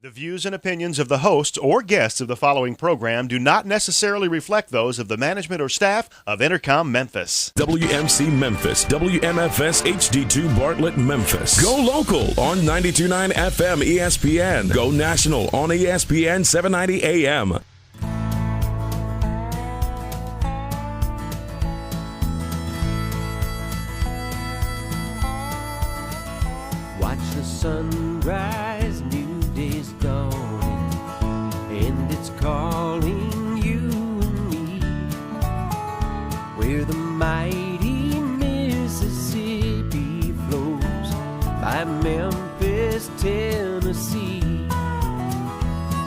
The views and opinions of the hosts or guests of the following program do not necessarily reflect those of the management or staff of Intercom Memphis. WMC Memphis, WMFS HD2 Bartlett Memphis. Go local on 92.9 FM ESPN. Go national on ESPN 790 AM. Watch the sunrise, new day's dawning, and it's calling you and me. Where the mighty Mississippi flows by Memphis, Tennessee.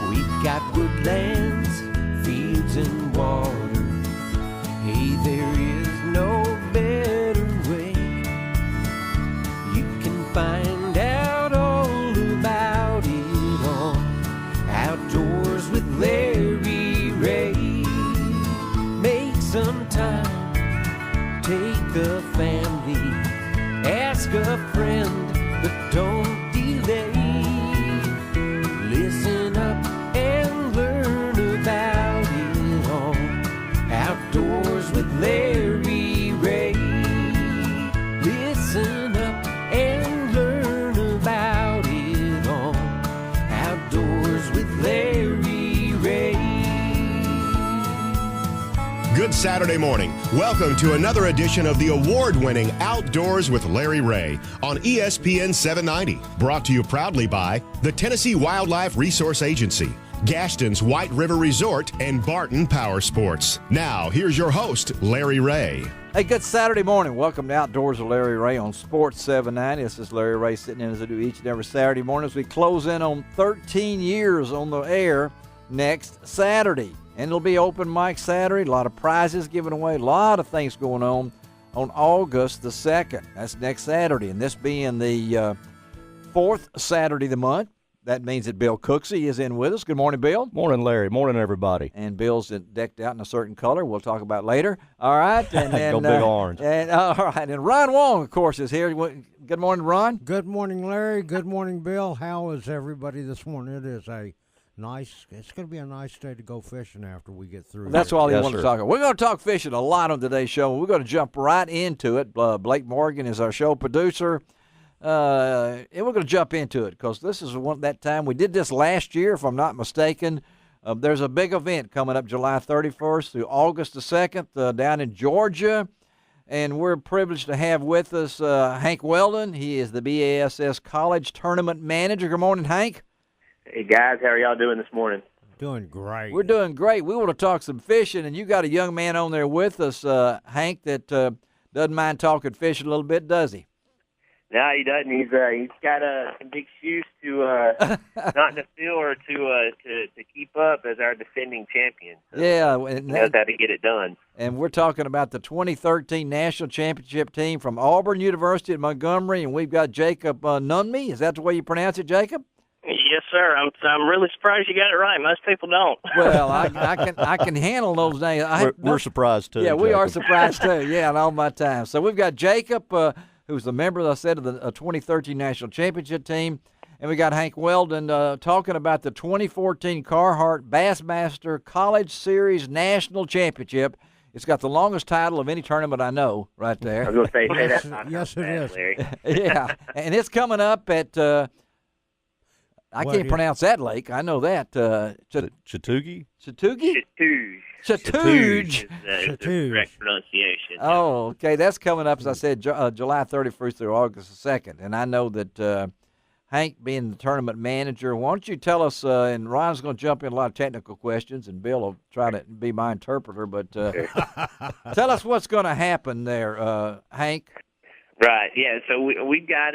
We've got woodlands, fields, and water. Hey, there is no better way. You can find out all about it on Outdoors with Larry Rea. Make some time, take the family, ask a friend, but don't delay. Listen up and learn about it on Outdoors with Larry Rea. Listen up and learn about it on Outdoors with Larry Rea. Good Saturday morning. Welcome to another edition of the award-winning Outdoors with Larry Rea on ESPN 790. Brought to you proudly by the Tennessee Wildlife Resource Agency, Gaston's White River Resort, and Barton Power Sports. Now, here's your host, Larry Rea. Hey, good Saturday morning. Welcome to Outdoors with Larry Rea on Sports 790. This is Larry Rea sitting in as I do each and every Saturday morning as we close in on 13 years on the air next Saturday. And it'll be open mic Saturday, a lot of prizes given away, a lot of things going on August the 2nd. That's next Saturday. And this being the fourth Saturday of the month, that means that Bill Cooksey is in with us. Good morning, Bill. Morning, Larry. Morning, everybody. And Bill's decked out in a certain color. We'll talk about later. All right. And then, Go big orange. And, all right. And Ron Wong, of course, is here. Good morning, Ron. Good morning, Larry. Good morning, Bill. How is everybody this morning? It is it's going to be a nice day to go fishing after we get through. That's here. all he Yes, wanted to sir. talk about. We're going to talk fishing a lot on today's show. We're going to jump right into it. Blake Morgan is our show producer. And we're going to jump into it because this is that time. We did this last year, if I'm not mistaken. There's a big event coming up July 31st through August the 2nd down in Georgia. And we're privileged to have with us Hank Weldon. He is the BASS College Tournament Manager. Good morning, Hank. Hey, guys. How are y'all doing this morning? Doing great. We're doing great. We want to talk some fishing, and you got a young man on there with us, Hank, that doesn't mind talking fishing a little bit, does he? No, he doesn't. He's got some big shoes to not to fill or to keep up as our defending champion. So Yeah, he knows how to get it done. and we're talking about the 2013 National Championship team from Auburn University at Montgomery, and we've got Jacob Nummy. Is that the way you pronounce it, Jacob? Yes, sir. I'm really surprised you got it right. Most people don't. Well, I can handle those names. We're surprised, too. Yeah, we are Jacob. surprised, too. Yeah, in all my time. So we've got Jacob, who's the member, as I said, of the 2013 National Championship team. And we got Hank Weldon talking about the 2014 Carhartt Bassmaster College Series National Championship. It's got the longest title of any tournament I know right I there. was going to say that's not Yes, bad, it is. Larry. Yeah, and it's coming up at I What can't is- pronounce that lake. I know that. Chatugi? Chattoogie? Chatouge Chattooge. is the Chatouge. correct pronunciation. Oh, okay. That's coming up, as I said, July 31st through August the 2nd. And I know that Hank, being the tournament manager, why don't you tell us, and Ron's going to jump in a lot of technical questions, and Bill will try to be my interpreter, but tell us what's going to happen there, Hank. Right. Yeah. So we've got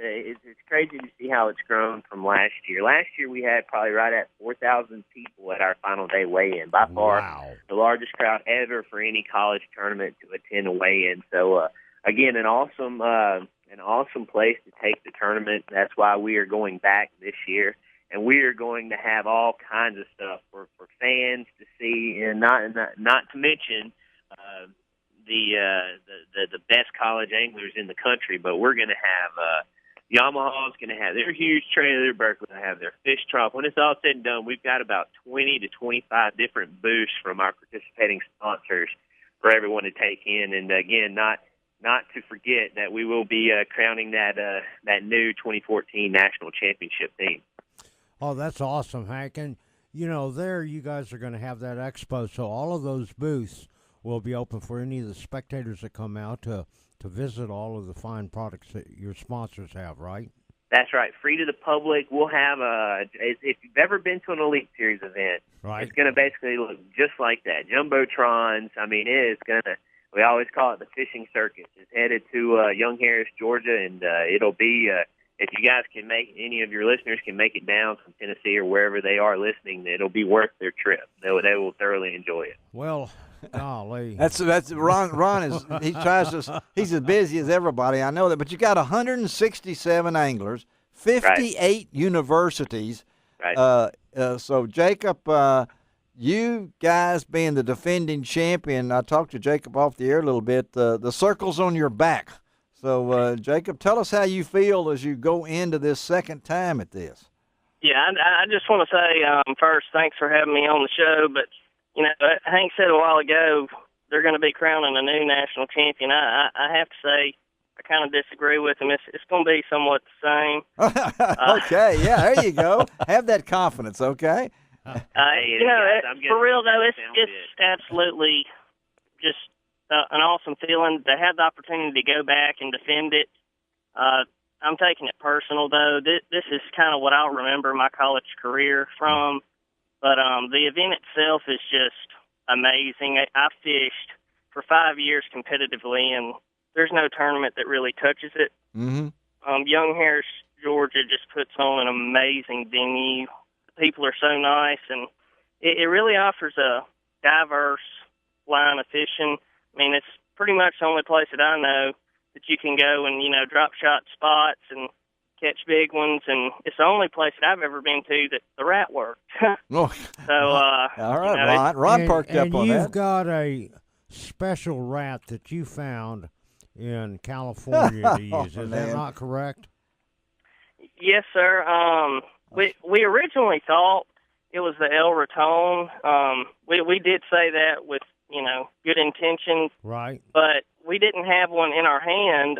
it's crazy to see how it's grown from last year. Last year we had probably right at 4,000 people at our final day weigh-in. By far the largest crowd ever for any college tournament to attend a weigh-in. So again, an awesome place to take the tournament. That's why we are going back this year. And we are going to have all kinds of stuff for fans to see, and not to mention the best college anglers in the country. But we're going to have Yamaha's going to have their huge trailer. Berkeley's going to have their fish trough. When it's all said and done, we've got about 20 to 25 different booths from our participating sponsors for everyone to take in. And again, not to forget that we will be crowning that new 2014 national championship team. Oh, that's awesome, Hank. And, there you guys are going to have that expo, so all of those booths will be open for any of the spectators that come out to visit all of the fine products that your sponsors have, right? That's right. Free to the public. We'll have if you've ever been to an Elite Series event, right, it's going to basically look just like that. Jumbotrons. I mean, it is going to, we always call it the fishing circus. It's headed to Young Harris, Georgia, and it'll be, if you guys can make, any of your listeners can make it down from Tennessee or wherever they are listening, it'll be worth their trip. They will thoroughly enjoy it. Well, golly. That's Ron is he's as busy as everybody. I know that, but you got 167 anglers, 58 universities. Right. So Jacob, you guys being the defending champion, I talked to Jacob off the air a little bit. The circle's on your back. So Jacob, tell us how you feel as you go into this second time at this. Yeah, I just want to say first, thanks for having me on the show. But Hank said a while ago they're going to be crowning a new national champion. I have to say I kind of disagree with him. It's going to be somewhat the same. Okay, yeah, there you go. Have that confidence, okay? For real though, it's absolutely just an awesome feeling to have the opportunity to go back and defend it. I'm taking it personal though. This is kind of what I'll remember my college career from. But the event itself is just amazing. I fished for 5 years competitively, and there's no tournament that really touches it. Mm-hmm. Young Harris, Georgia just puts on an amazing venue. The people are so nice, and it really offers a diverse line of fishing. I mean, it's pretty much the only place that I know that you can go and, drop shot spots and catch big ones, and it's the only place that I've ever been to that the rat worked. Oh. So, all right, Ron perked up on that. And you've got a special rat that you found in California to use. Is that not correct? Yes, sir. We originally thought it was the El Raton. We did say that with, good intentions. Right. But we didn't have one in our hand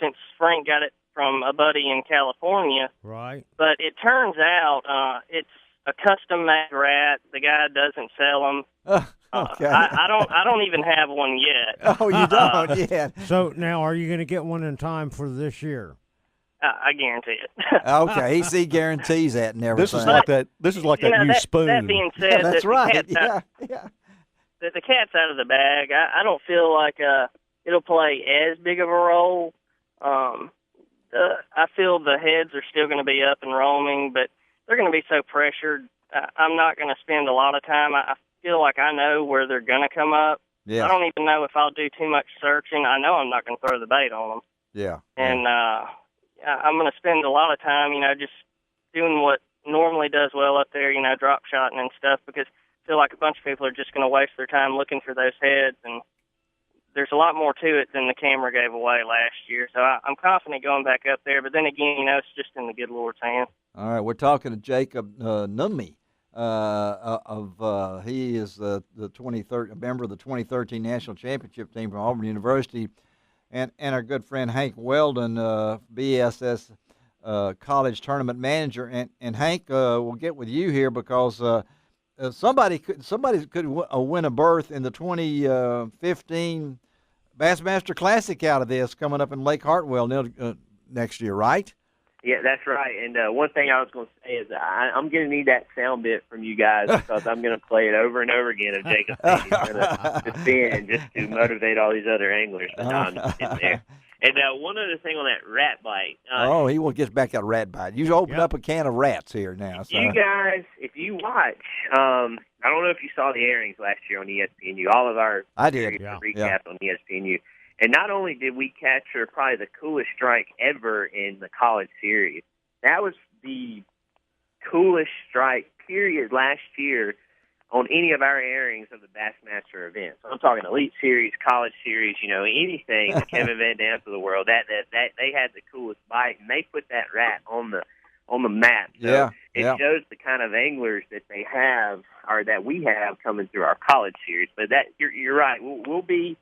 since Frank got it from a buddy in California. Right. But it turns out it's a custom-made rat. The guy doesn't sell them. Okay. I don't even have one yet. Oh, you don't yet. So now, are you going to get one in time for this year? I guarantee it. Okay, he guarantees that and everything. This is like that. This is like that new spoon. That being said, that's right. The cat's out of the bag. I don't feel like it'll play as big of a role. I feel the heads are still going to be up and roaming, but they're going to be so pressured. I'm not going to spend a lot of time. I feel like I know where they're going to come up. Yeah. I don't even know if I'll do too much searching. I know I'm not going to throw the bait on them. Yeah. And I'm going to spend a lot of time, just doing what normally does well up there, drop shotting and stuff, because I feel like a bunch of people are just going to waste their time looking for those heads, and there's a lot more to it than the camera gave away last year. So I'm confident going back up there, but then again, it's just in the good Lord's hand. All right, we're talking to Jacob Nummy. He is the member of the 2013 National Championship team from Auburn University, and our good friend Hank Weldon, BSS college tournament manager. And Hank, we'll get with you here because somebody could win a berth in the 2015 Bassmaster Classic out of this coming up in Lake Hartwell next year, right? Yeah, that's right. And one thing I was going to say is I'm going to need that sound bit from you guys because I'm going to play it over and over again of Jacob saying he's going to spin just to motivate all these other anglers. But no, I'm just sitting there. And one other thing on that rat bite. He will get back that rat bite. You opened up a can of rats here now. So. You guys, if you watch, I don't know if you saw the airings last year on ESPNU. All of our recaps on ESPNU. And not only did we capture probably the coolest strike ever in the college series, that was the coolest strike, period, last year on any of our airings of the Bassmaster event. So I'm talking Elite Series, College Series, anything, the Kevin Van Dams of the world. That they had the coolest bite, and they put that rat on the map. So it shows the kind of anglers that they have, or that we have, coming through our College Series. But that you're right. We'll be.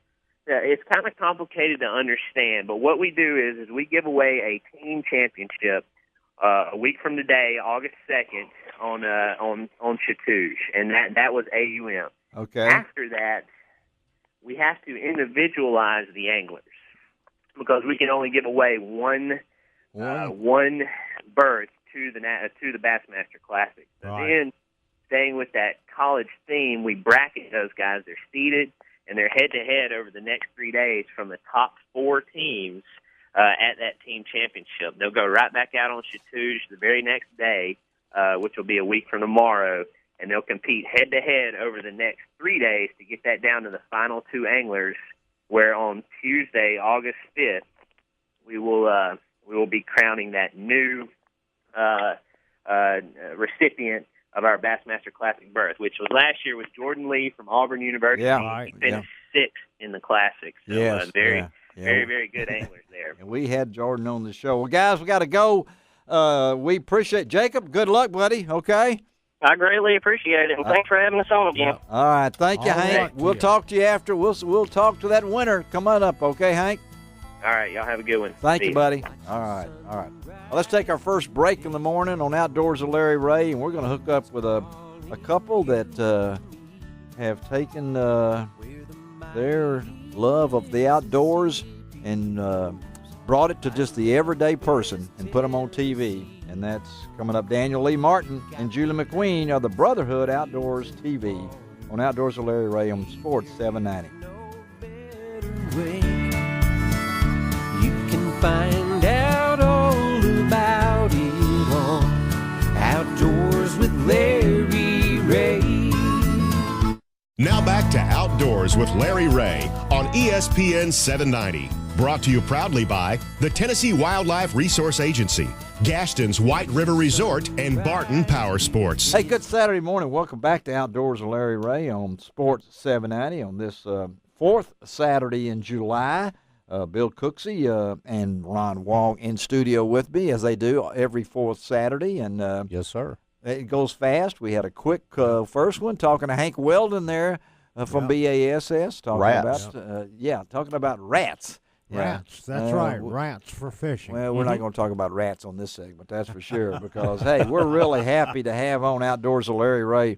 It's kind of complicated to understand, but what we do is we give away a team championship a week from today, August 2nd, on Chatouche, and that was AUM. Okay. After that, we have to individualize the anglers because we can only give away one berth to the Bassmaster Classic. So then, staying with that college theme, we bracket those guys. They're seeded, and they're head-to-head over the next 3 days from the top 4 teams at that team championship. They'll go right back out on Chatouche the very next day, which will be a week from tomorrow, and they'll compete head-to-head over the next 3 days to get that down to the final 2 anglers, where on Tuesday, August 5th, we will be crowning that new recipient of our Bassmaster Classic berth, which was last year with Jordan Lee from Auburn University. Yeah, he finished 6th in the Classic. So very, very good anglers there. And we had Jordan on the show. Well, guys, we got to go. We appreciate Jacob. Good luck, buddy. Okay. I greatly appreciate it, and thanks for having us on again. All right, thank you, Hank. We'll talk to you after. We'll talk to that winner. Come on up, okay, Hank? All right, y'all have a good one. Thank you, buddy. All right. Well, let's take our first break in the morning on Outdoors with Larry Rea, and we're going to hook up with a couple that have taken their love of the outdoors and brought it to just the everyday person and put them on TV. And that's coming up. Daniel Lee Martin and Julie McQueen are the Brotherhood Outdoors TV on Outdoors with Larry Rea on Sports 790. You can find out all about it on Outdoors with Larry Rea. Now back to Outdoors with Larry Rea on ESPN 790. Brought to you proudly by the Tennessee Wildlife Resource Agency, Gaston's White River Resort, and Barton Power Sports. Hey, good Saturday morning. Welcome back to Outdoors with Larry Rea on Sports 790 on this fourth Saturday in July. Bill Cooksey and Ron Wong in studio with me, as they do every fourth Saturday. And yes, sir. It goes fast. We had a quick first one talking to Hank Weldon there from BASS. Talking about rats. Rats, that's right. Rats for fishing. Well, we're not going to talk about rats on this segment, that's for sure, because, hey, we're really happy to have on Outdoors with Larry Rea.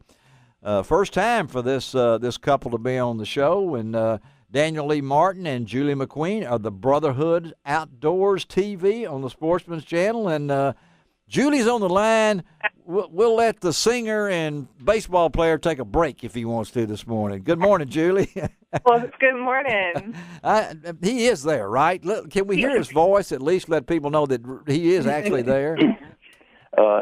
First time for this couple to be on the show, and Daniel Lee Martin and Julie McQueen are the Brotherhood Outdoors TV on the Sportsman's Channel, and Julie's on the line. We'll let the singer and baseball player take a break if he wants to this morning. Good morning, Julie. Well, good morning. He is there, right? Can we hear his voice? At least let people know that he is actually there.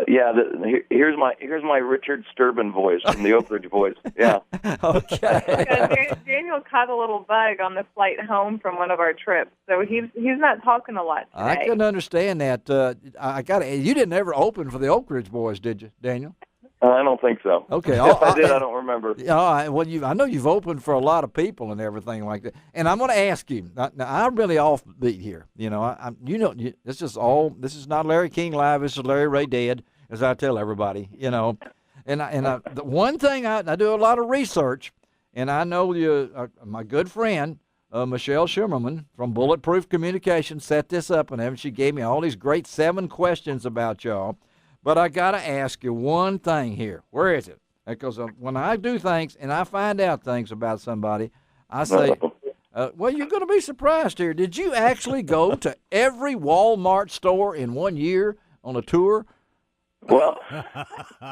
Here's my Richard Sturban voice from the Oak Ridge Boys. Yeah. Okay. Daniel caught a little bug on the flight home from one of our trips, so he's not talking a lot today. I can understand that. You didn't ever open for the Oak Ridge Boys, did you, Daniel? I don't think so. Okay. If I did, I don't remember. I know you've opened for a lot of people and everything like that. And I'm going to ask you. Now, I'm really offbeat here. This is not Larry King Live. This is Larry Rea Dead, as I tell everybody. And the one thing I do a lot of research, and I know you, my good friend Michelle Schimmerman from Bulletproof Communications set this up, and she gave me all these great 7 questions about y'all. But I got to ask you one thing here. Where is it? Because when I do things and I find out things about somebody, I say, well, you're going to be surprised here. Did you actually go to every Walmart store in 1 year on a tour? Well,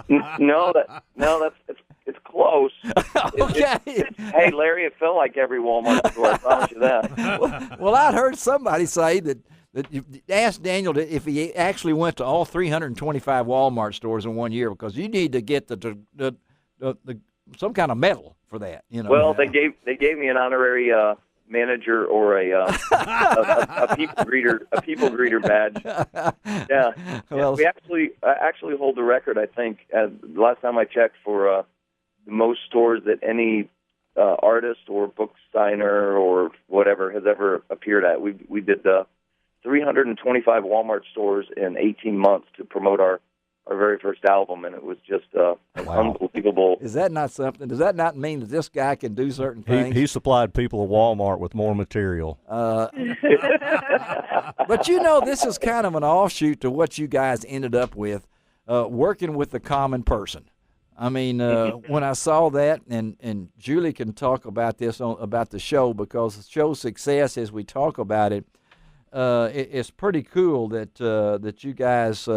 it's close. Okay. Hey, Larry, it felt like every Walmart store. I promise you that. Well, I'd heard somebody say that you asked Daniel if he actually went to all 325 Walmart stores in 1 year, because you need to get the some kind of medal for that. Well, they gave me an honorary manager or a people greeter badge. Yeah. Well, we actually hold the record. I think the last time I checked for the most stores that any artist or book signer or whatever has ever appeared at. We did 325 Walmart stores in 18 months to promote our very first album, and it was just unbelievable. Is that not something? Does that not mean that this guy can do certain things? He supplied people at Walmart with more material. But you know, this is kind of an offshoot to what you guys ended up with, working with the common person. I mean, when I saw that, and Julie can talk about this about the show, because the show's success, as we talk about it, it's pretty cool that you guys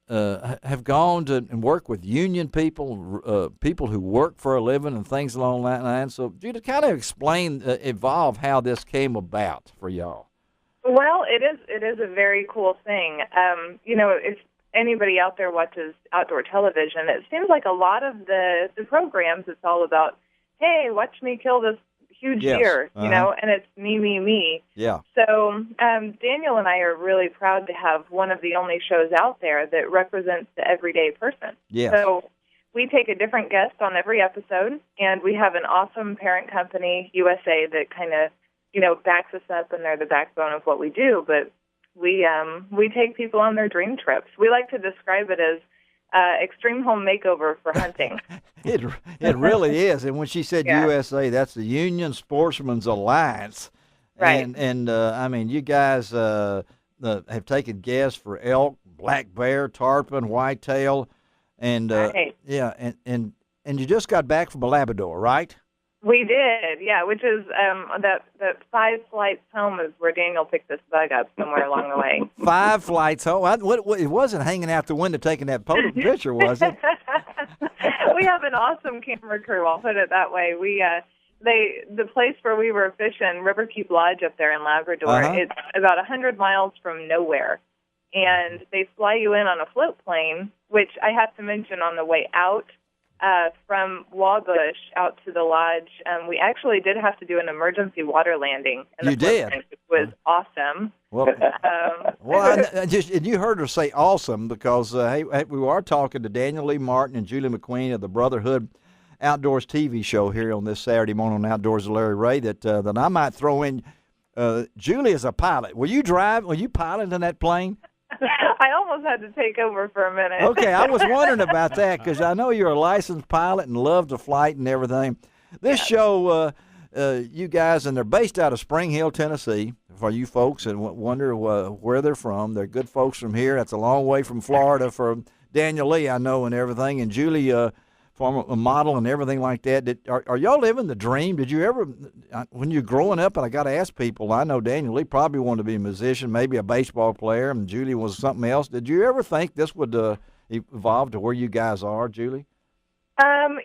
have gone to and work with union people, people who work for a living, and things along that line. So, Julie, kind of evolve how this came about for y'all. Well, it is a very cool thing. You know, if anybody out there watches outdoor television, it seems like a lot of the programs, it's all about, hey, watch me kill this huge deer, you know, and it's me. Yeah. So Daniel and I are really proud to have one of the only shows out there that represents the everyday person. Yes. So we take a different guest on every episode, and we have an awesome parent company, USA, that kind of, you know, backs us up, and they're the backbone of what we do. But we take people on their dream trips. We like to describe it as extreme home makeover for hunting. It really is. And when she said USA, that's the Union Sportsmen's Alliance. Right. And I mean, you guys have taken guests for elk, black bear, tarpon, whitetail, and and you just got back from a Labrador, right? We did, yeah, which is that 5 flights home is where Daniel picked this bug up somewhere along the way. 5 flights home? It wasn't hanging out the window taking that picture, was it? We have an awesome camera crew, I'll put it that way. The place where we were fishing, Riverkeep Lodge up there in Labrador, it's about 100 miles from nowhere. And they fly you in on a float plane, which I have to mention on the way out, from Wabush out to the lodge, we actually did have to do an emergency water landing. You did? Which was awesome. Well, and you heard her say awesome because, hey, we are talking to Daniel Lee Martin and Julie McQueen of the Brotherhood Outdoors TV show here on this Saturday morning on Outdoors with Larry Rea that I might throw in. Julie is a pilot. Were you piloting that plane? I almost had to take over for a minute. Okay, I was wondering about that because I know you're a licensed pilot and love to flight and everything. This show, you guys, and they're based out of Spring Hill, Tennessee, for you folks and wonder where they're from. They're good folks from here. That's a long way from Florida for Daniel Lee, I know, and everything. And Julie, from a model and everything like that. Are y'all living the dream? Did you ever, when you're growing up, and I got to ask people, I know Daniel Lee probably wanted to be a musician, maybe a baseball player, and Julie was something else. Did you ever think this would evolve to where you guys are, Julie?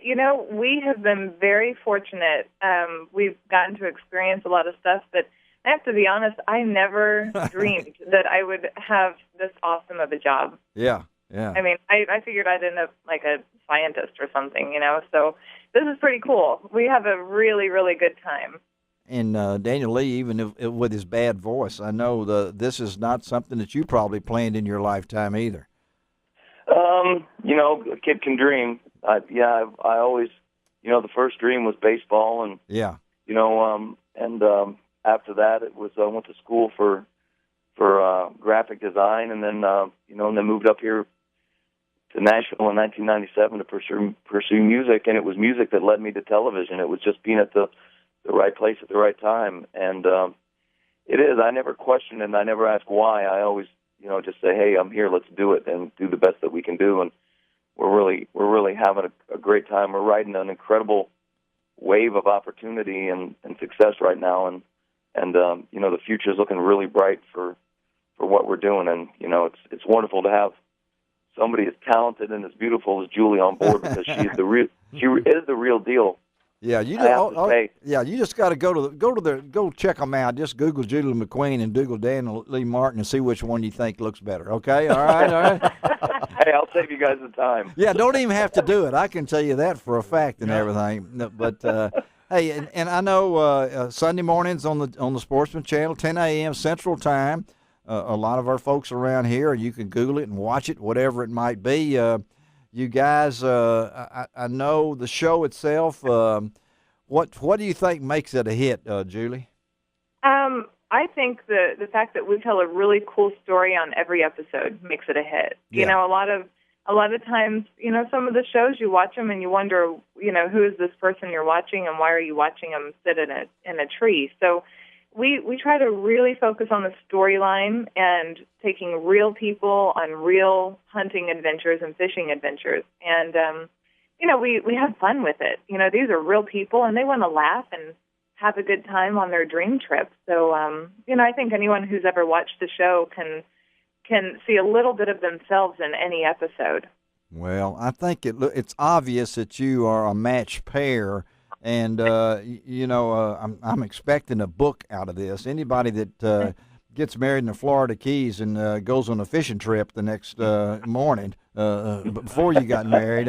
You know, we have been very fortunate. We've gotten to experience a lot of stuff, but I have to be honest, I never dreamed that I would have this awesome of a job. Yeah, yeah. I mean, I figured I'd end up like a scientist or something, you know, so this is pretty cool. We have a really, really good time. And Daniel Lee, even with his bad voice, I know this is not something that you probably planned in your lifetime either. You know, a kid can dream. I always, you know, the first dream was baseball, and you know, after that it was I went to school for graphic design, and then you know, and then moved up here to Nashville in 1997 to pursue music, and it was music that led me to television. It was just being at the right place at the right time, and it is. I never question it, and I never ask why. I always, you know, just say, hey, I'm here, let's do it, and do the best that we can do. And we're really having a great time. We're riding an incredible wave of opportunity and success right now, and you know, the future is looking really bright for what we're doing. And you know, it's wonderful to have somebody as talented and as beautiful as Julie on board, because she is the real deal. Yeah, you just got to go check them out. Just Google Julie McQueen and Google Daniel Lee Martin and see which one you think looks better. Okay, all right. Hey, I'll save you guys the time. Yeah, don't even have to do it. I can tell you that for a fact and everything. But hey, and I know Sunday mornings on the Sportsman Channel, 10 a.m. Central Time. A lot of our folks around here, you can Google it and watch it, whatever it might be. you guys. I know the show itself. What do you think makes it a hit, Julie? I think the fact that we tell a really cool story on every episode makes it a hit. Yeah. You know, a lot of times, you know, some of the shows you watch them and you wonder, you know, who is this person you're watching and why are you watching them sit in a tree? So we try to really focus on the storyline and taking real people on real hunting adventures and fishing adventures. And, you know, we have fun with it. You know, these are real people and they want to laugh and have a good time on their dream trip. So, you know, I think anyone who's ever watched the show can see a little bit of themselves in any episode. Well, I think it's obvious that you are a matched pair, and you know, I'm expecting a book out of this. Anybody that gets married in the Florida Keys and goes on a fishing trip the next morning before you got married,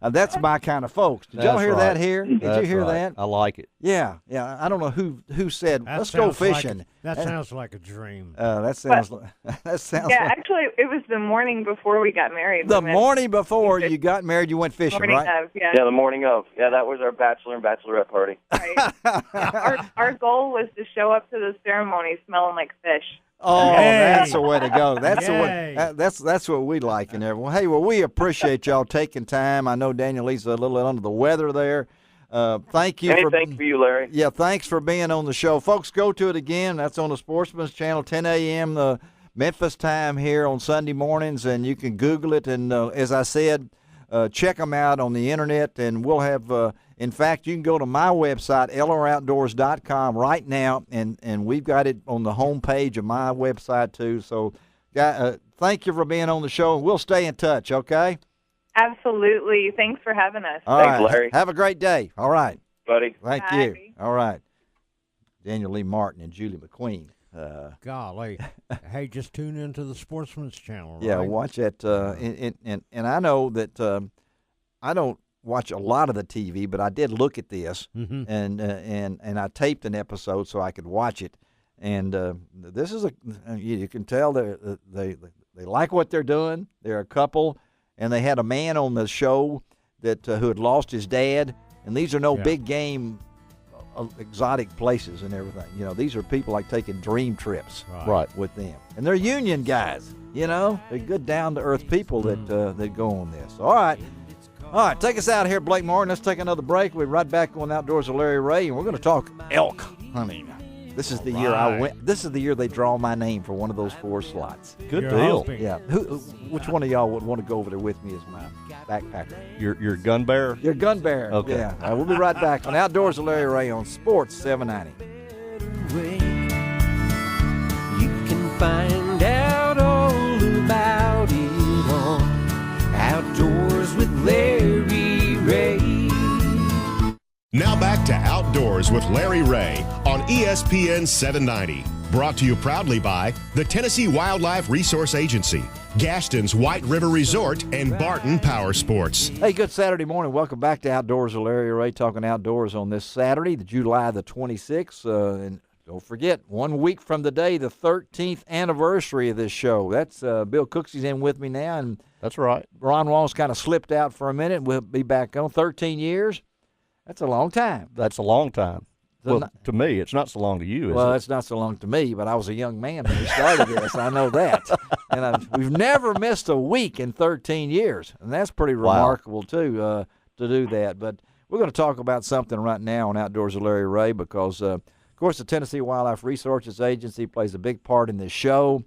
that's my kind of folks. Did y'all hear that here? Did you hear that? I like it. Yeah. I don't know who said let's go fishing. That sounds like a dream. That sounds like. Yeah, actually, it was the morning before we got married. The morning before you got married, you went fishing, morning right? Of, yeah. Yeah, the morning of. Yeah, that was our bachelor and bachelorette party. Right. Yeah, our goal was to show up to the ceremony smelling like fish. Oh, Yay. that's the way to go. That's the Yay. way. That's what we like and everyone. Hey, well, we appreciate y'all taking time. I know Daniel Lee's a little under the weather there. Thank you. Thanks for you, Larry. Yeah, thanks for being on the show, folks. Go to it again. That's on the Sportsman's Channel, 10 a.m. Memphis time here on Sunday mornings, and you can Google it. And as I said, check them out on the internet, and we'll have. In fact, you can go to my website, lroutdoors.com right now, and we've got it on the home page of my website, too. So, thank you for being on the show, and we'll stay in touch, okay? Absolutely. Thanks for having us. All Thanks, right. Larry. Have a great day. All right. Buddy. Thank Bye. you. All right. Daniel Lee Martin and Julie McQueen. Golly. Hey, just tune into the Sportsman's Channel, right? Yeah, watch that. And I know that I don't watch a lot of the TV, but I did look at this, and I taped an episode so I could watch it. And this is you can tell they like what they're doing. They're a couple, and they had a man on the show that who had lost his dad. And these are no big game, exotic places and everything. You know, these are people like taking dream trips Right. with them, and they're union guys. You know, they're good, down to earth people that go on this. All right, take us out here, Blake Martin. Let's take another break. We'll be right back on Outdoors with Larry Rea, and we're going to talk elk hunting. This is the year I went. This is the year they draw my name for one of those 4 slots. Good You're deal. hoping. Yeah. Which one of y'all would want to go over there with me as my backpacker? Your gun bearer? Your gun bearer. Okay. Yeah. We'll be right back on Outdoors with Larry Rea on Sports 790. You can find out all about it on Outdoors with Larry Rea. Now back to Outdoors with Larry Rea on ESPN 790. Brought to you proudly by the Tennessee Wildlife Resource Agency, Gaston's White River Resort, and Barton Power Sports. Hey, good Saturday morning. Welcome back to Outdoors with Larry Rea, talking outdoors on this Saturday, July the 26th. And don't forget, 1 week from today, the 13th anniversary of this show. That's Bill Cooksey's in with me now, and That's right. Ron Wong's kind of slipped out for a minute. We'll be back on 13 years. That's a long time. That's a long time. Well, to me, it's not so long to you, is Well, it? it's not so long to me, but I was a young man when we started this. I know that. And we've never missed a week in 13 years, and that's pretty remarkable, too, to do that. But we're going to talk about something right now on Outdoors with Larry Rea because, of course, the Tennessee Wildlife Resources Agency plays a big part in this show.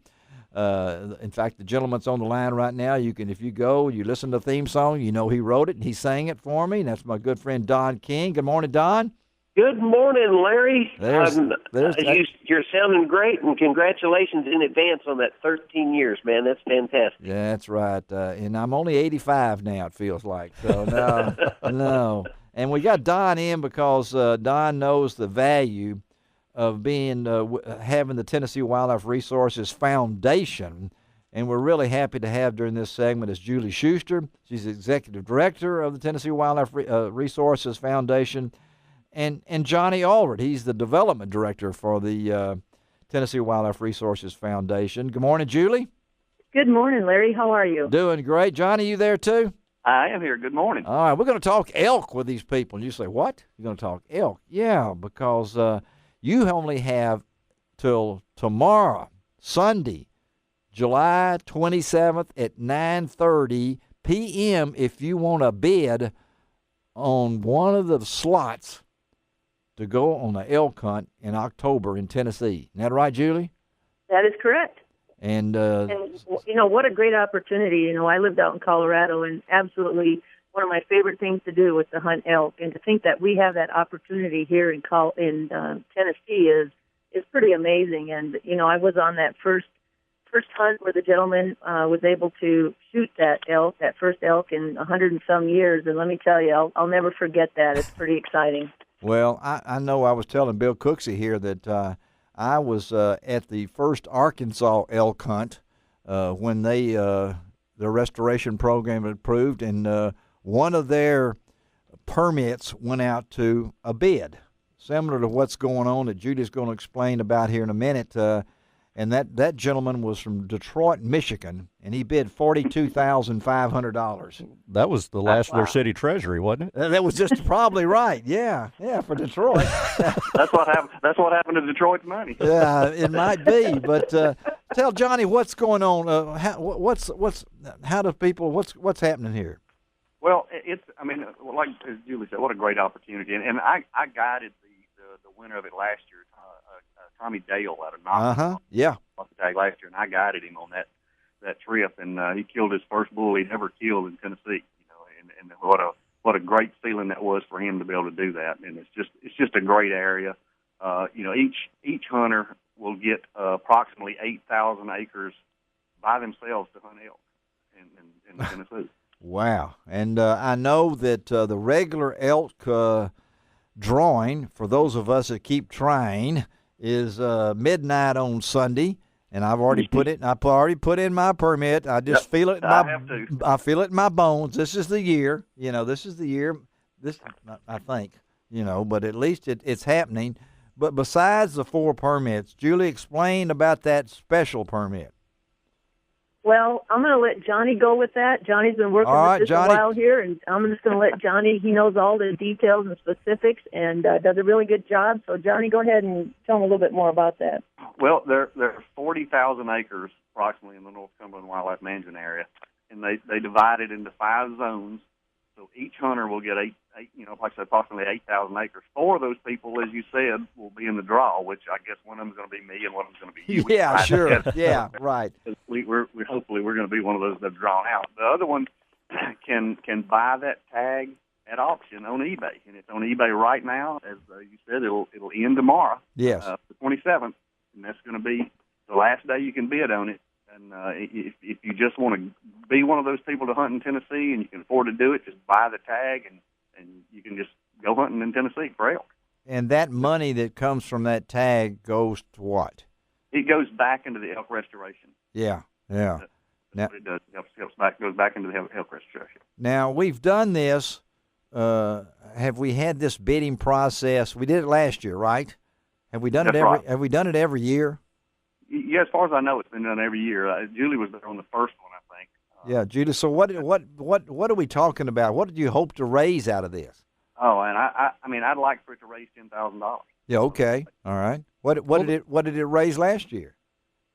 In fact, the gentleman's on the line right now. You can, if you go, you listen to the theme song, you know he wrote it, and he sang it for me. And that's my good friend Don King. Good morning, Don. Good morning, Larry. You're sounding great, and congratulations in advance on that 13 years, man. That's fantastic. Yeah, that's right. And I'm only 85 now, it feels like. So, no. And we got Don in because Don knows the value of being having the Tennessee Wildlife Resources Foundation, and we're really happy to have during this segment is Julie Schuster. She's the executive director of the Tennessee Wildlife Resources Foundation, and Johnny Allred. He's the development director for the Tennessee Wildlife Resources Foundation. Good morning, Julie. Good morning, Larry. How are you? Doing great. Johnny, you there too? I am here. Good morning. All right, we're going to talk elk with these people. And you say, what? You're going to talk elk? Yeah, because you only have till tomorrow, Sunday, July 27th at 9:30 p.m. if you want to bid on one of the slots to go on the elk hunt in October in Tennessee. Isn't that right, Julie? That is correct. And what a great opportunity. I lived out in Colorado, and absolutely one of my favorite things to do was to hunt elk. And to think that we have that opportunity here in Tennessee is pretty amazing. And I was on that first hunt where the gentleman was able to shoot that first elk in 100 and some years. And let me tell you, I'll never forget that. It's pretty exciting. Well, I know I was telling Bill Cooksey here that I was at the first Arkansas elk hunt when the restoration program had approved, and one of their permits went out to a bid, similar to what's going on that Judy's going to explain about here in a minute. And that gentleman was from Detroit, Michigan, and he bid $42,500. That was the last of their city treasury, wasn't it? That was just probably right. Yeah, for Detroit. That's what happened. That's what happened to Detroit's money. Yeah, it might be. But tell Johnny what's going on. What's happening here? Well, like as Julie said, what a great opportunity, and I guided the winner of it last year. Tommy Dale out of Knoxville. Yeah. Tag last year, and I guided him on that trip, and he killed his first bull he'd ever killed in Tennessee. And what a great feeling that was for him to be able to do that. And it's just a great area. Each hunter will get approximately 8,000 acres by themselves to hunt elk in Tennessee. Wow. And I know that the regular elk drawing, for those of us that keep trying, is midnight on Sunday, and I've already put it. I already put in my permit. I just feel it. I feel it in my bones. This is the year. This is the year. This, I think. But at least it's happening. But besides the 4 permits, Julie, explain about that special permit. Well, I'm going to let Johnny go with that. Johnny's been working with this a while here, and I'm just going to let Johnny. He knows all the details and specifics and does a really good job. So, Johnny, go ahead and tell him a little bit more about that. Well, there are 40,000 acres approximately in the North Cumberland Wildlife Management Area, and they divide it into 5 zones. So each hunter will get like I said, approximately 8,000 acres. 4 of those people, as you said, will be in the draw, which I guess one of them is going to be me and one of them is going to be you. Yeah, sure. Yeah, right. Hopefully we're going to be one of those that are drawn out. The other one can buy that tag at auction on eBay, and it's on eBay right now. As you said, it'll end tomorrow. Yes, the 27th, and that's going to be the last day you can bid on it. And if you just want to be one of those people to hunt in Tennessee and you can afford to do it, just buy the tag and you can just go hunting in Tennessee for elk. And that money that comes from that tag goes to what? It goes back into the elk restoration. Yeah. That's what it does. It goes back into the elk restoration. Now, we've done this. Have we had this bidding process? We did it last year, right? Have we done Have we done it every year? Yeah, as far as I know, it's been done every year. Julie was there on the first one, I think. Yeah, Julie. So what are we talking about? What did you hope to raise out of this? Oh, and I'd like for it to raise $10,000. Yeah. Okay. All right. What did it raise last year?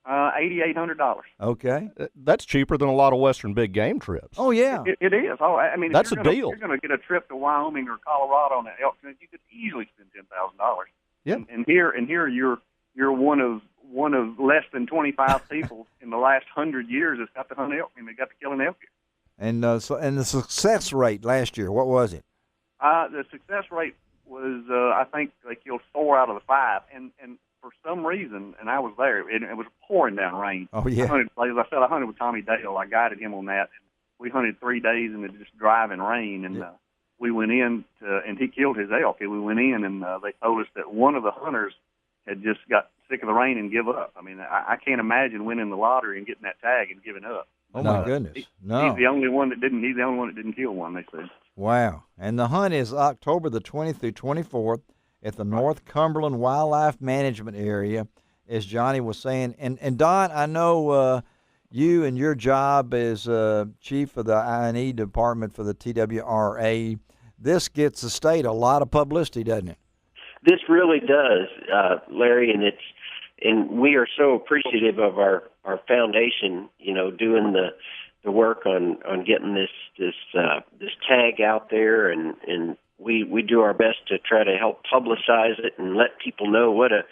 $8,800. Okay. That's cheaper than a lot of Western big game trips. Oh yeah. It is. Oh, that's a deal. If you're going to get a trip to Wyoming or Colorado on that elk, you could easily spend $10,000. Yeah. And here you're one of less than 25 people in the last 100 years that's got to hunt elk, and they got to kill an elk here. And the success rate last year, what was it? The success rate was, I think they killed 4 out of the 5, and for some reason, and I was there, it was pouring down rain. Oh yeah. As I said, I hunted with Tommy Dale. I guided him on that. And we hunted 3 days in the just driving rain, and we went in and he killed his elk. And we went in, and they told us that one of the hunters had just got sick of the rain and give up. I can't imagine winning the lottery and getting that tag and giving up. Oh my goodness! No, he's the only one that didn't. He's the only one that didn't kill one. They said. Wow! And the hunt is October the 20th through 24th at the North Cumberland Wildlife Management Area, as Johnny was saying. And Don, I know you and your job as chief of the I&E department for the TWRA, this gets the state a lot of publicity, doesn't it? This really does, Larry, and we are so appreciative of our foundation, doing the work on getting this tag out there, and we do our best to try to help publicize it and let people know what a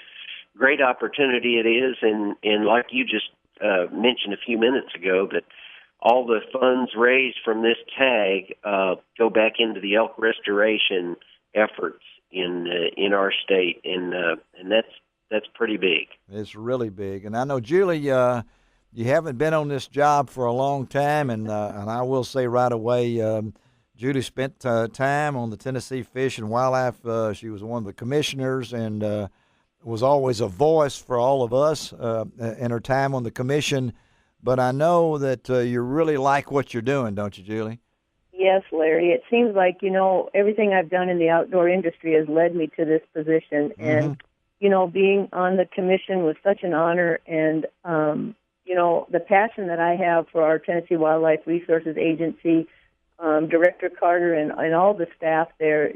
great opportunity it is, and like you just mentioned a few minutes ago, that all the funds raised from this tag go back into the elk restoration efforts in our state, and that's pretty big. It's really big, and I know, Julie, you haven't been on this job for a long time, and I will say right away, Julie spent time on the Tennessee Fish and Wildlife. She was one of the commissioners, and was always a voice for all of us in her time on the commission. But I know that you really like what you're doing, don't you, Julie? Yes, Larry. It seems like, everything I've done in the outdoor industry has led me to this position. Mm-hmm. And, being on the commission was such an honor. And, the passion that I have for our Tennessee Wildlife Resources Agency, Director Carter and all the staff there,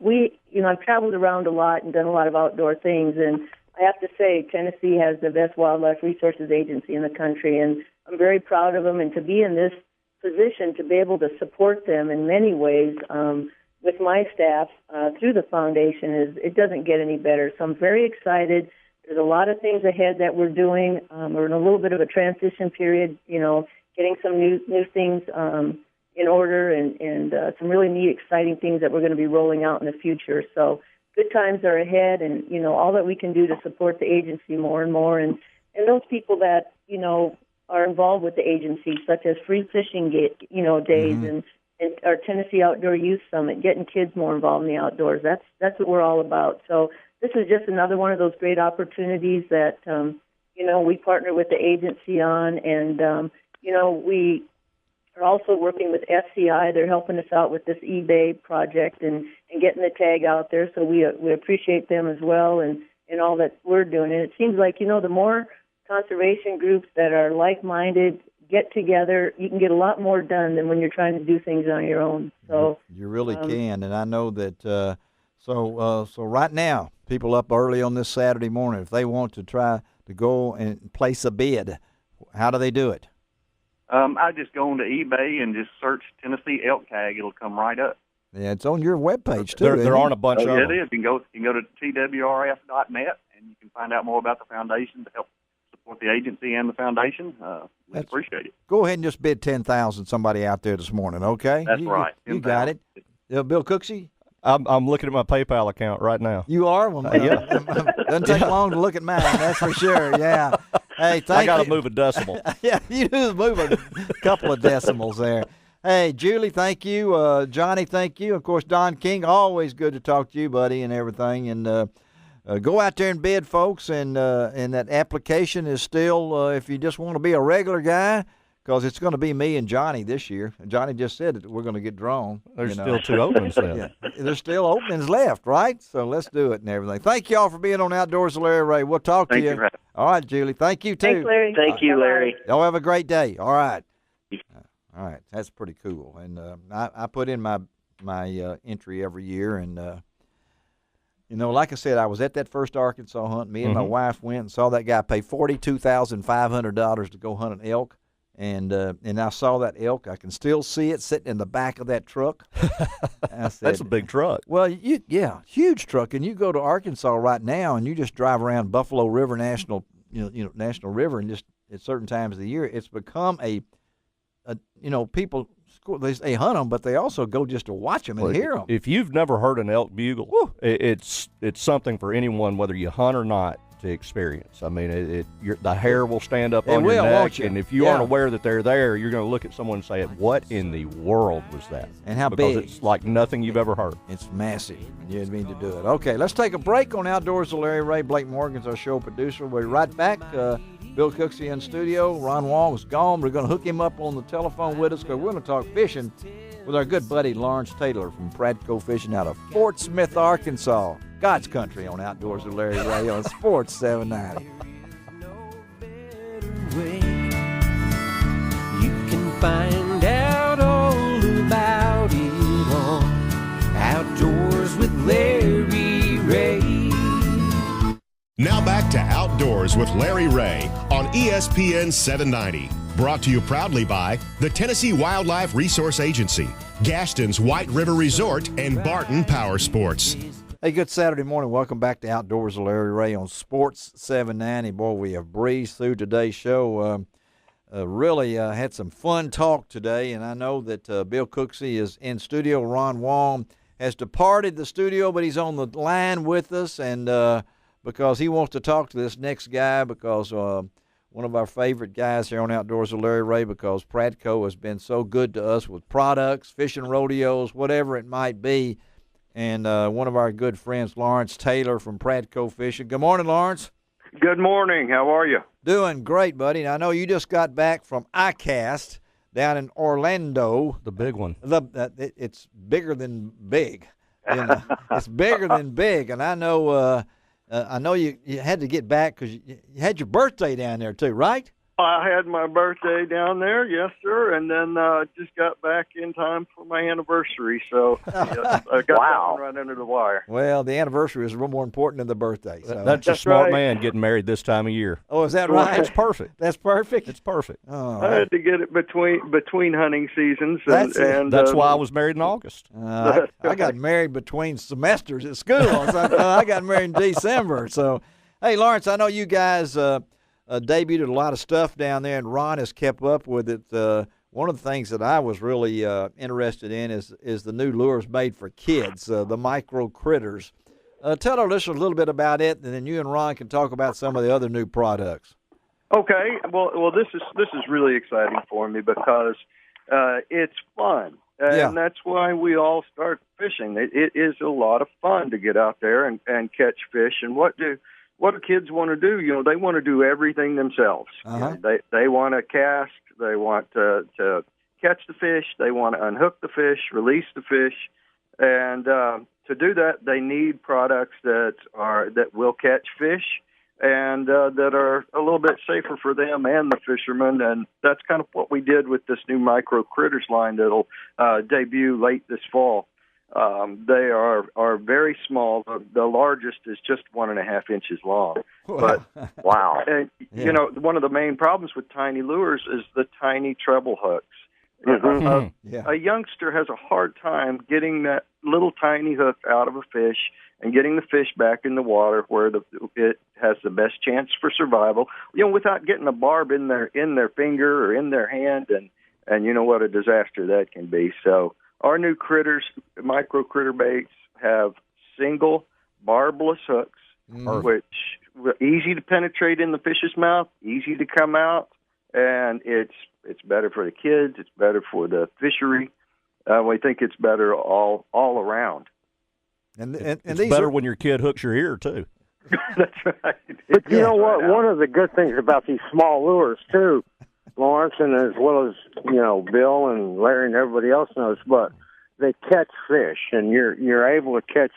I've traveled around a lot and done a lot of outdoor things, and I have to say Tennessee has the best wildlife resources agency in the country, and I'm very proud of them, and to be in this position to be able to support them in many ways with my staff through the foundation it doesn't get any better. So I'm very excited. There's a lot of things ahead that we're doing. We're in a little bit of a transition period, getting some new things in order, and some really neat, exciting things that we're going to be rolling out in the future. So good times are ahead, and, all that we can do to support the agency more and more, and those people that, are involved with the agency, such as free fishing, days, mm-hmm. and our Tennessee Outdoor Youth Summit, getting kids more involved in the outdoors. That's what we're all about. So this is just another one of those great opportunities that, we partner with the agency on, and, we are also working with SCI. They're helping us out with this eBay project and getting the tag out there. So we appreciate them as well and all that we're doing. And it seems like, the more conservation groups that are like-minded get together, you can get a lot more done than when you're trying to do things on your own. So you really can. And I know that, so right now, people up early on this Saturday morning, if they want to try to go and place a bid, how do they do it? I just go onto eBay and just search Tennessee elk tag. It'll come right up. Yeah, it's on your webpage, too. There aren't a bunch of them. It is. You can go to TWRF.net, and you can find out more about the foundation to help support the agency and the foundation. We appreciate it. Go ahead and just bid $10,000 somebody out there this morning, okay? That's right. You got it. Bill Cooksey? I'm looking at my PayPal account right now. You are? Well, yeah. Doesn't take long to look at mine, that's for sure, yeah. Hey, thank you. I got to move a decimal. Yeah, you do move a couple of decimals there. Hey, Julie, thank you. Johnny, thank you. Of course, Don King, always good to talk to you, buddy, and everything. And go out there and bid, folks. And that application is still, if you just want to be a regular guy, because it's going to be me and Johnny this year. And Johnny just said that we're going to get drawn. There's still 2 openings left. Yeah. There's still openings left, right? So let's do it and everything. Thank you all for being on Outdoors with Larry Ray. We'll talk to you. Thank you. All right, Julie. Thank you, too. Thanks, Larry. Thank you, Larry. Y'all have a great day. All right. All right. That's pretty cool. And I put in my entry every year. And, like I said, I was at that first Arkansas hunt. Me and my wife went and saw that guy pay $42,500 to go hunt an elk. And I saw that elk. I can still see it sitting in the back of that truck. I said, that's a big truck. Well, huge truck. And you go to Arkansas right now, and you just drive around Buffalo River National, National River, and just at certain times of the year, it's become people they hunt them, but they also go just to watch them and hear them. If you've never heard an elk bugle, it's something for anyone, whether you hunt or not, to experience. I mean, the hair will stand up on your neck, and if you aren't aware that they're there, you're going to look at someone and say, what in the world was that? And how because big? It's like nothing you've ever heard. It's massive. You didn't mean to do it. Okay, let's take a break on Outdoors with Larry Ray. Blake Morgan's our show producer. We'll be right back. Bill Cooksey-In-Studio. Ron Wong is gone. We're going to hook him up on the telephone with us because we're going to talk fishing with our good buddy Lawrence Taylor from PRADCO Fishing out of Fort Smith, Arkansas. God's country on Outdoors with Larry Ray on Sports 790. find out all about it on Outdoors with Larry Ray. Now back to Outdoors with Larry Ray on ESPN 790. Brought to you proudly by the Tennessee Wildlife Resource Agency, Gaston's White River Resort, and Barton Power Sports. Hey, good Saturday morning. Welcome back to Outdoors with Larry Ray on Sports 790. Boy, we have breezed through today's show. Really had some fun talk today, and I know that Bill Cooksey is in studio. Ron Wong has departed the studio, but he's on the line with us, and because he wants to talk to this next guy, because one of our favorite guys here on Outdoors with Larry Ray, because PRADCO has been so good to us with products, fishing rodeos, whatever it might be. And one of our good friends, Lawrence Taylor from PRADCO Fishing. Good morning, Lawrence. Good morning. How are you? Doing great, buddy. And I know you just got back from ICAST down in Orlando. The big one. It's bigger than big. You know? It's bigger than big. And I know you had to get back because you had your birthday down there too, right? I had my birthday down there, yes, sir, and then just got back in time for my anniversary. So I got that one right under the wire. Well, the anniversary is a little more important than the birthday. So. That's a smart man getting married this time of year. Oh, is that right? It's perfect. That's perfect? It's perfect. Oh, I had to get it between hunting seasons. And that's why I was married in August. I got married between semesters at school. I got married in December. So, hey, Lawrence, I know you guys debuted a lot of stuff down there, and Ron has kept up with it. One of the things that I was really interested in is the new lures made for kids, the micro critters. Tell our listeners a little bit about it, and then you and Ron can talk about some of the other new products. Okay. Well, this is really exciting for me because it's fun, and that's why we all start fishing. It is a lot of fun to get out there and catch fish. And what do kids want to do? You know, they want to do everything themselves. Uh-huh. You know, they want to cast. They want to catch the fish. They want to unhook the fish, release the fish, and to do that, they need products that will catch fish and that are a little bit safer for them and the fishermen. And that's kind of what we did with this new micro critters line that'll debut late this fall. They are very small. The largest is just 1.5 inches long. But wow! And you know, one of the main problems with tiny lures is the tiny treble hooks. A youngster has a hard time getting that little tiny hook out of a fish and getting the fish back in the water where it has the best chance for survival. You know, without getting a barb in their finger or in their hand, and you know what a disaster that can be. So. Our new critters, micro critter baits, have single barbless hooks, which easy to penetrate in the fish's mouth, easy to come out, and it's better for the kids. It's better for the fishery. We think it's better all around. And it's better when your kid hooks your ear too. That's right. But you know what? One of the good things about these small lures too, Lawrence, and as well as, you know, Bill and Larry and everybody else knows, but they catch fish, and you're able to catch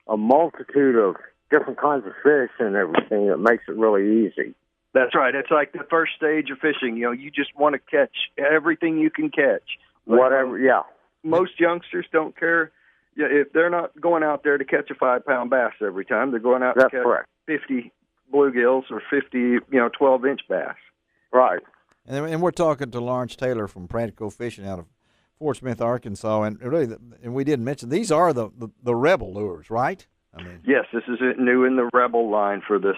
a multitude of different kinds of fish and everything that makes it really easy. That's right. It's like the first stage of fishing. You know, you just want to catch everything you can catch. Whatever, yeah. Most youngsters don't care if they're not going out there to catch a 5-pound bass every time. They're going out to catch 50 bluegills or 50, 12-inch bass. Right. And we're talking to Lawrence Taylor from PRADCO Fishing out of Fort Smith, Arkansas. And really, and we didn't mention, these are the Rebel lures, right? I mean, yes, this is new in the Rebel line for this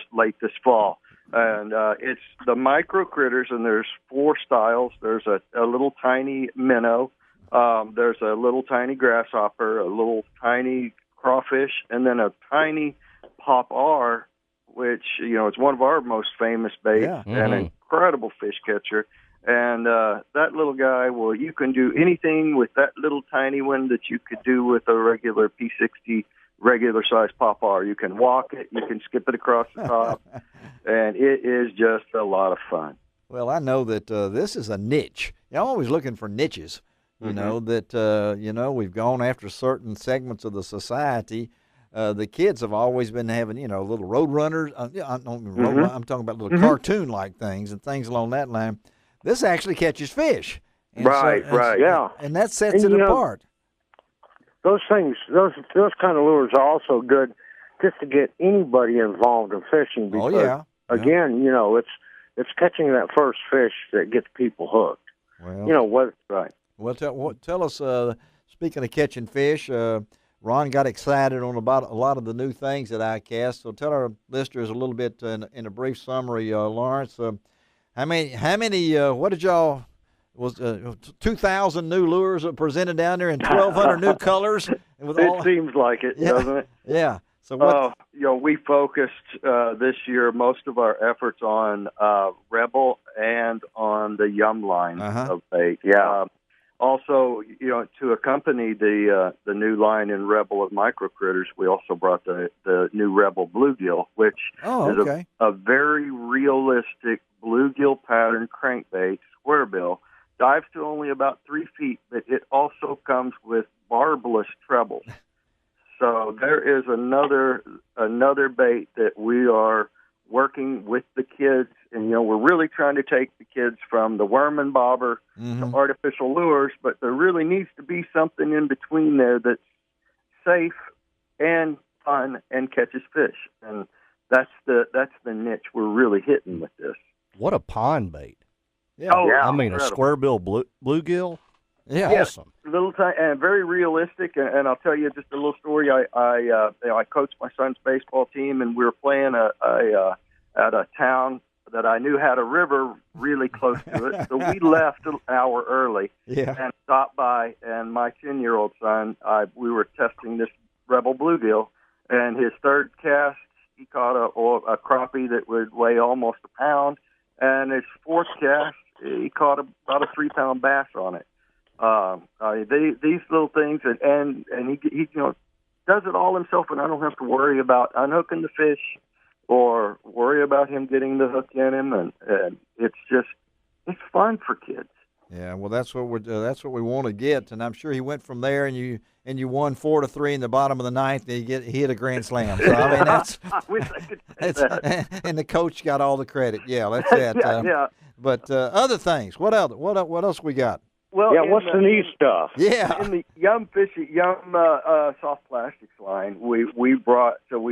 fall. And it's the micro critters, and there's 4 styles. There's a little tiny minnow. There's a little tiny grasshopper, a little tiny crawfish, and then a tiny pop-R, which, it's one of our most famous baits and an incredible fish catcher. And that little guy, you can do anything with that little tiny one that you could do with a regular P60 regular-sized pop-R. You can walk it, you can skip it across the top, and it is just a lot of fun. Well, I know that this is a niche. I'm always looking for niches, you know, that, we've gone after certain segments of the society. The kids have always been having, little road runners. I'm talking about little cartoon-like things and things along that line. This actually catches fish. And right. Yeah. And that sets it apart. Those things, those kind of lures are also good just to get anybody involved in fishing. Because, again, it's catching that first fish that gets people hooked. Well, what? Right. Well, tell us. Speaking of catching fish, Ron got excited about a lot of the new things that I cast. So tell our listeners a little bit in a brief summary, Lawrence. How many? What did y'all? Was 2,000 new lures presented down there in 1,200 new colors? It seems like it, doesn't it? Yeah. So what? We focused this year most of our efforts on Rebel and on the Yum line of bait. Yeah. Also, to accompany the new line in Rebel of micro critters, we also brought the new Rebel bluegill, which is a very realistic bluegill pattern crankbait square bill. Dives to only about 3 feet, but it also comes with barbless trebles. So there is another bait that we are working with the kids, and we're really trying to take the kids from the worm and bobber to artificial lures, but there really needs to be something in between there that's safe and fun and catches fish, and that's the niche we're really hitting with this. What a pond bait! Yeah, I mean, incredible. A square bill bluegill. Yeah, awesome. Little time and very realistic. And I'll tell you just a little story. I coached my son's baseball team, and we were playing at a town that I knew had a river really close to it. So we left an hour early and stopped by. And my 10-year-old son, we were testing this Rebel bluegill, and his third cast, he caught a crappie that would weigh almost a pound, and his fourth cast, he caught about a 3-pound bass on it. These little things, and he does it all himself, and I don't have to worry about unhooking the fish or worry about him getting the hook in him, and it's fun for kids. Yeah, well, that's what we want to get, and I'm sure he went from there, and you won 4-3 in the bottom of the ninth. And he hit a grand slam. So I mean, that's I wish I could say that. And the coach got all the credit. Yeah, that's it. Yeah. But other things. What else we got? Well, what's the neat stuff? Yeah, in the Yum soft plastics line, we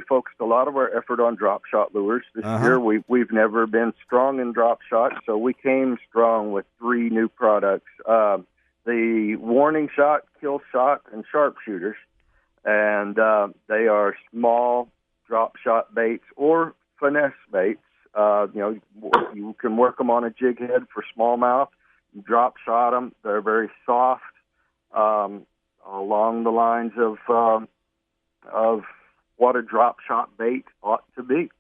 focused a lot of our effort on drop shot lures this year. We've never been strong in drop shot, so we came strong with 3 new products: the warning shot, kill shot, and sharpshooters. And they are small drop shot baits or finesse baits. You can work them on a jig head for smallmouth. Drop shot them. They're very soft, along the lines of what a drop shot bait ought to be.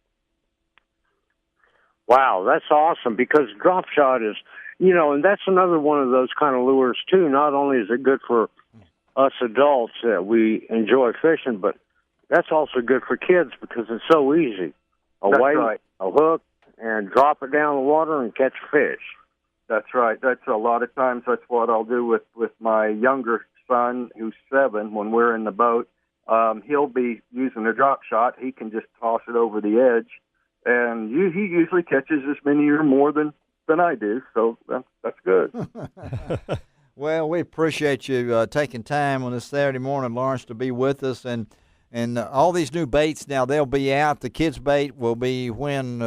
Wow, that's awesome, because drop shot is, and that's another one of those kind of lures too. Not only is it good for us adults that we enjoy fishing, but that's also good for kids because it's so easy. A hook, and drop it down the water and catch fish. That's right. That's a lot of times that's what I'll do with my younger son, who's 7. When we're in the boat, he'll be using a drop shot. He can just toss it over the edge, and he usually catches as many or more than I do. So that's good. Well, we appreciate you taking time on this Saturday morning, Lawrence, to be with us, and all these new baits now, they'll be out. The kids' bait will be when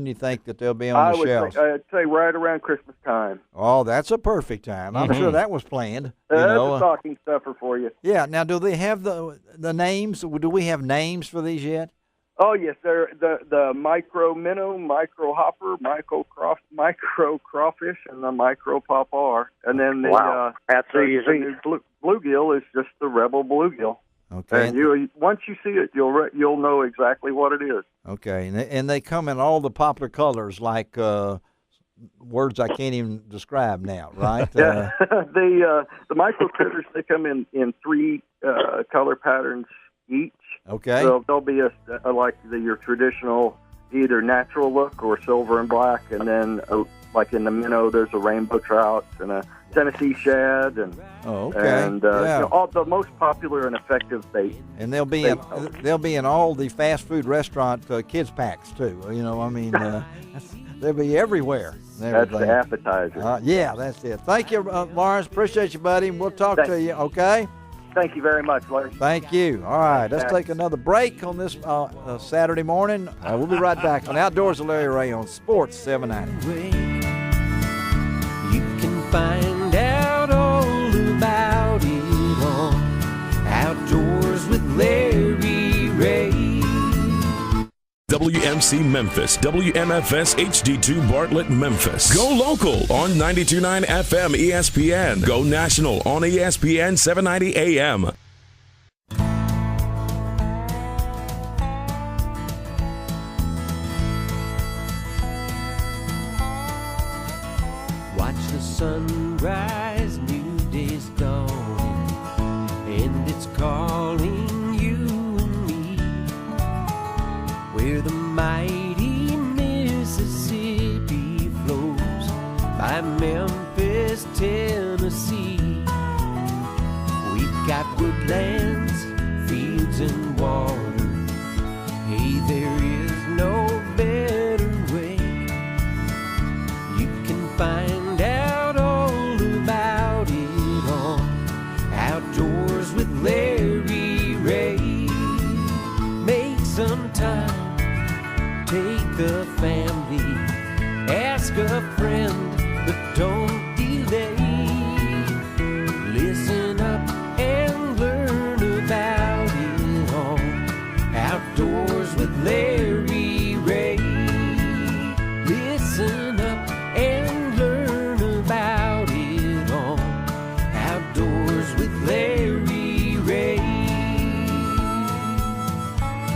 you think that they'll be on the shelves? I'd say right around Christmas time. Oh, that's a perfect time. I'm sure that was planned. That's a stocking stuffer for you. Yeah. Now, do they have the names? Do we have names for these yet? Oh, yes. They're the micro minnow, micro hopper, micro crawfish, and the micro popar. And then that's easy. The bluegill is just the Rebel bluegill. Okay. And once you see it, you'll know exactly what it is. Okay, and they come in all the popular colors, like words I can't even describe now, right? Yeah. The micro critters, they come in 3 color patterns each. Okay. So they'll be your traditional either natural look or silver and black, and then like in the minnow, there's a rainbow trout and a Tennessee shad, and all the most popular and effective bait. And they'll be in all the fast food restaurant kids packs too. They'll be everywhere. That's the appetizer. Yeah, that's it. Thank you, Lawrence. Appreciate you, buddy. We'll talk to you, okay? Thank you very much, Larry. Thank you. All right, let's take another break on this Saturday morning. We'll be right back on Outdoors with Larry Rea on Sports 790. You can find out all about it on Outdoors with Larry Rea. WMC Memphis, WMFS HD2 Bartlett Memphis. Go local on 92.9 FM ESPN. Go national on ESPN 790 AM. Watch the sunrise, new day's dawning, and it's calling you and me. Where the mighty Mississippi flows by Memphis, Tennessee. We've got woodlands, fields, and water. Hey, there is no better way. You can find out all about it on Outdoors with Larry Rea. Make some time. Take the family, ask a friend, but don't delay. Listen up and learn about it all. Outdoors with Larry Rea. Listen up and learn about it all. Outdoors with Larry Rea.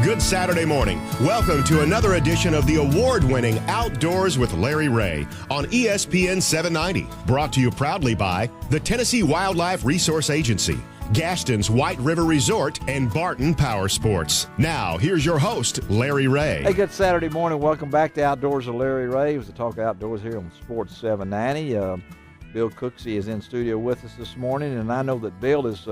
Good Saturday morning. Welcome to another edition of the award-winning Outdoors with Larry Rea on ESPN 790. Brought to you proudly by the Tennessee Wildlife Resource Agency, Gaston's White River Resort, and Barton Power Sports. Now, here's your host, Larry Rea. Hey, good Saturday morning. Welcome back to Outdoors with Larry Rea. It was to talk outdoors here on Sports 790. Bill Cooksey is in studio with us this morning, and I know that Bill is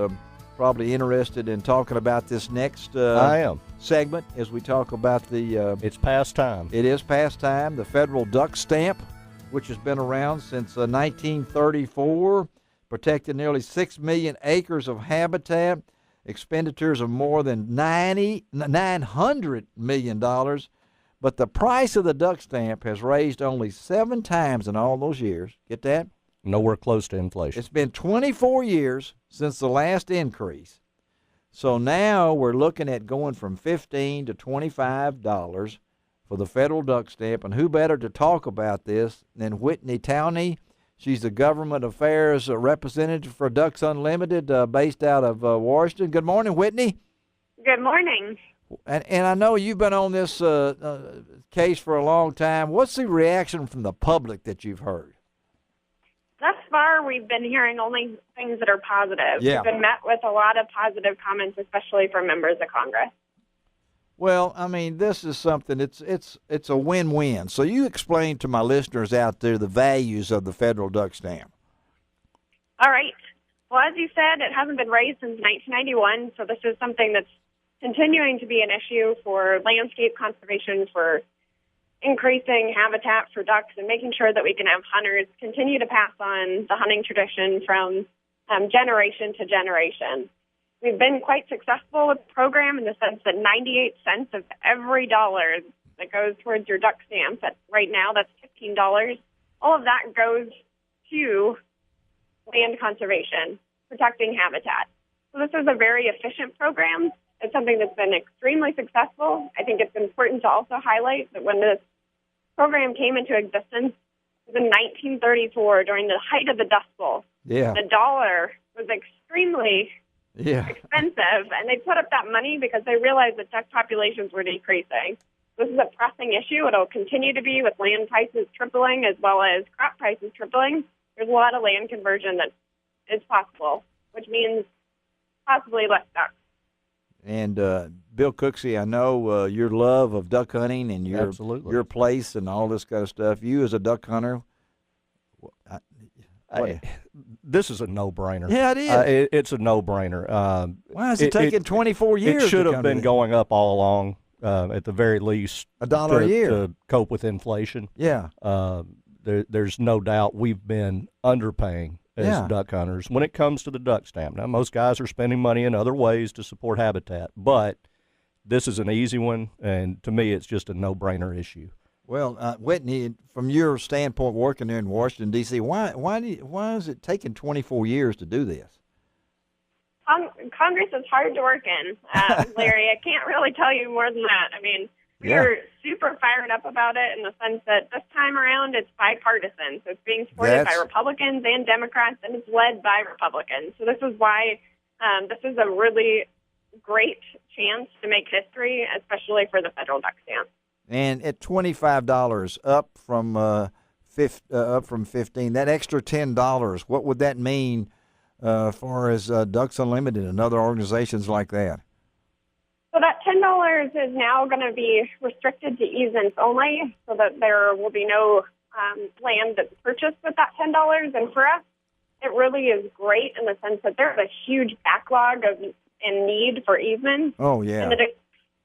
probably interested in talking about this next I am. segment as we talk about the it's past time. It is past time. The federal duck stamp, which has been around since 1934, protected nearly 6 million acres of habitat, expenditures of more than $900 million. But the price of the duck stamp has raised only 7 times in all those years. Get that? Nowhere close to inflation. It's been 24 years since the last increase. So now we're looking at going from $15 to $25 for the federal duck stamp. And who better to talk about this than Whitney Tawney? She's the government affairs representative for Ducks Unlimited, based out of Washington. Good morning, Whitney. Good morning. And I know you've been on this case for a long time. What's the reaction from the public that you've heard? Thus far, we've been hearing only things that are positive. Yeah. We've been met with a lot of positive comments, especially from members of Congress. Well, I mean, this is something, it's a win-win. So you explain to my listeners out there the values of the federal duck stamp. All right. Well, as you said, it hasn't been raised since 1991, so this is something that's continuing to be an issue for landscape conservation, for increasing habitat for ducks, and making sure that we can have hunters continue to pass on the hunting tradition from generation to generation. We've been quite successful with the program in the sense that 98 cents of every dollar that goes towards your duck stamp, right now that's $15, all of that goes to land conservation, protecting habitat. So this is a very efficient program. It's something that's been extremely successful. I think it's important to also highlight that when this program came into existence, it was in 1934 during the height of the Dust Bowl. Yeah. The dollar was extremely expensive, and they put up that money because they realized that duck populations were decreasing. This is a pressing issue. It'll continue to be with land prices tripling as well as crop prices tripling. There's a lot of land conversion that is possible, which means possibly less ducks. And Bill Cooksey, I know your love of duck hunting and your place and all this kind of stuff. You as a duck hunter, this is a no-brainer. Yeah, it is. It's a no-brainer. Why is it taking 24 years? It should have been going up all along. at the very least, $1 a year to cope with inflation. Yeah. There's no doubt we've been underpaying as duck hunters when it comes to the duck stamp. Now, most guys are spending money in other ways to support habitat, but this is an easy one, and to me, it's just a no-brainer issue. Well, Whitney, from your standpoint, working there in Washington D.C., why is it taking 24 years to do this? Congress is hard to work in, Larry. I can't really tell you more than that. I mean, we're super fired up about it in the sense that this time around it's bipartisan. So it's being supported by Republicans and Democrats, and it's led by Republicans. So this is why this is a really great chance to make history, especially for the federal duck stamp. And at $25 up from $15, that extra $10, what would that mean as far as Ducks Unlimited and other organizations like that? So that $10 is now going to be restricted to easements only, so that there will be no land that's purchased with that $10. And for us, it really is great in the sense that there's a huge backlog and need for easements. Oh, yeah.